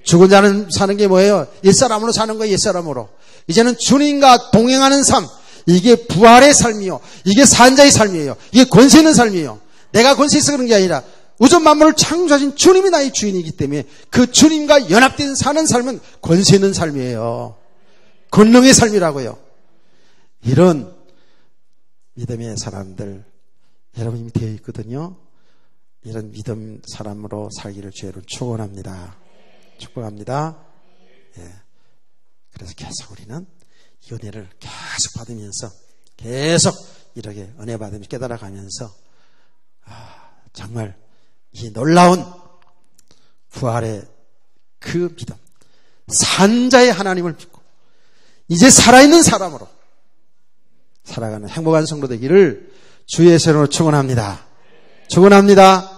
죽은 자는 사는 게 뭐예요? 옛사람으로 사는 거예요, 옛사람으로. 이제는 주님과 동행하는 삶, 이게 부활의 삶이요. 이게 산자의 삶이에요. 이게 권세 있는 삶이에요. 내가 권세 있어 그런 게 아니라 우주 만물을 창조하신 주님이 나의 주인이기 때문에 그 주님과 연합된 사는 삶은 권세 있는 삶이에요. 권능의 삶이라고요. 이런 믿음의 사람들 여러분 이미 되어 있거든요. 이런 믿음 사람으로 살기를 주의로 축원합니다. 축복합니다. 예. 그래서 계속 우리는 이 은혜를 계속 받으면서 계속 이렇게 은혜 받으면서 깨달아가면서 정말 이 놀라운 부활의 그 믿음, 산자의 하나님을 믿고 이제 살아있는 사람으로 살아가는 행복한 성도 되기를 주의 이름으로 축원합니다. 축원합니다.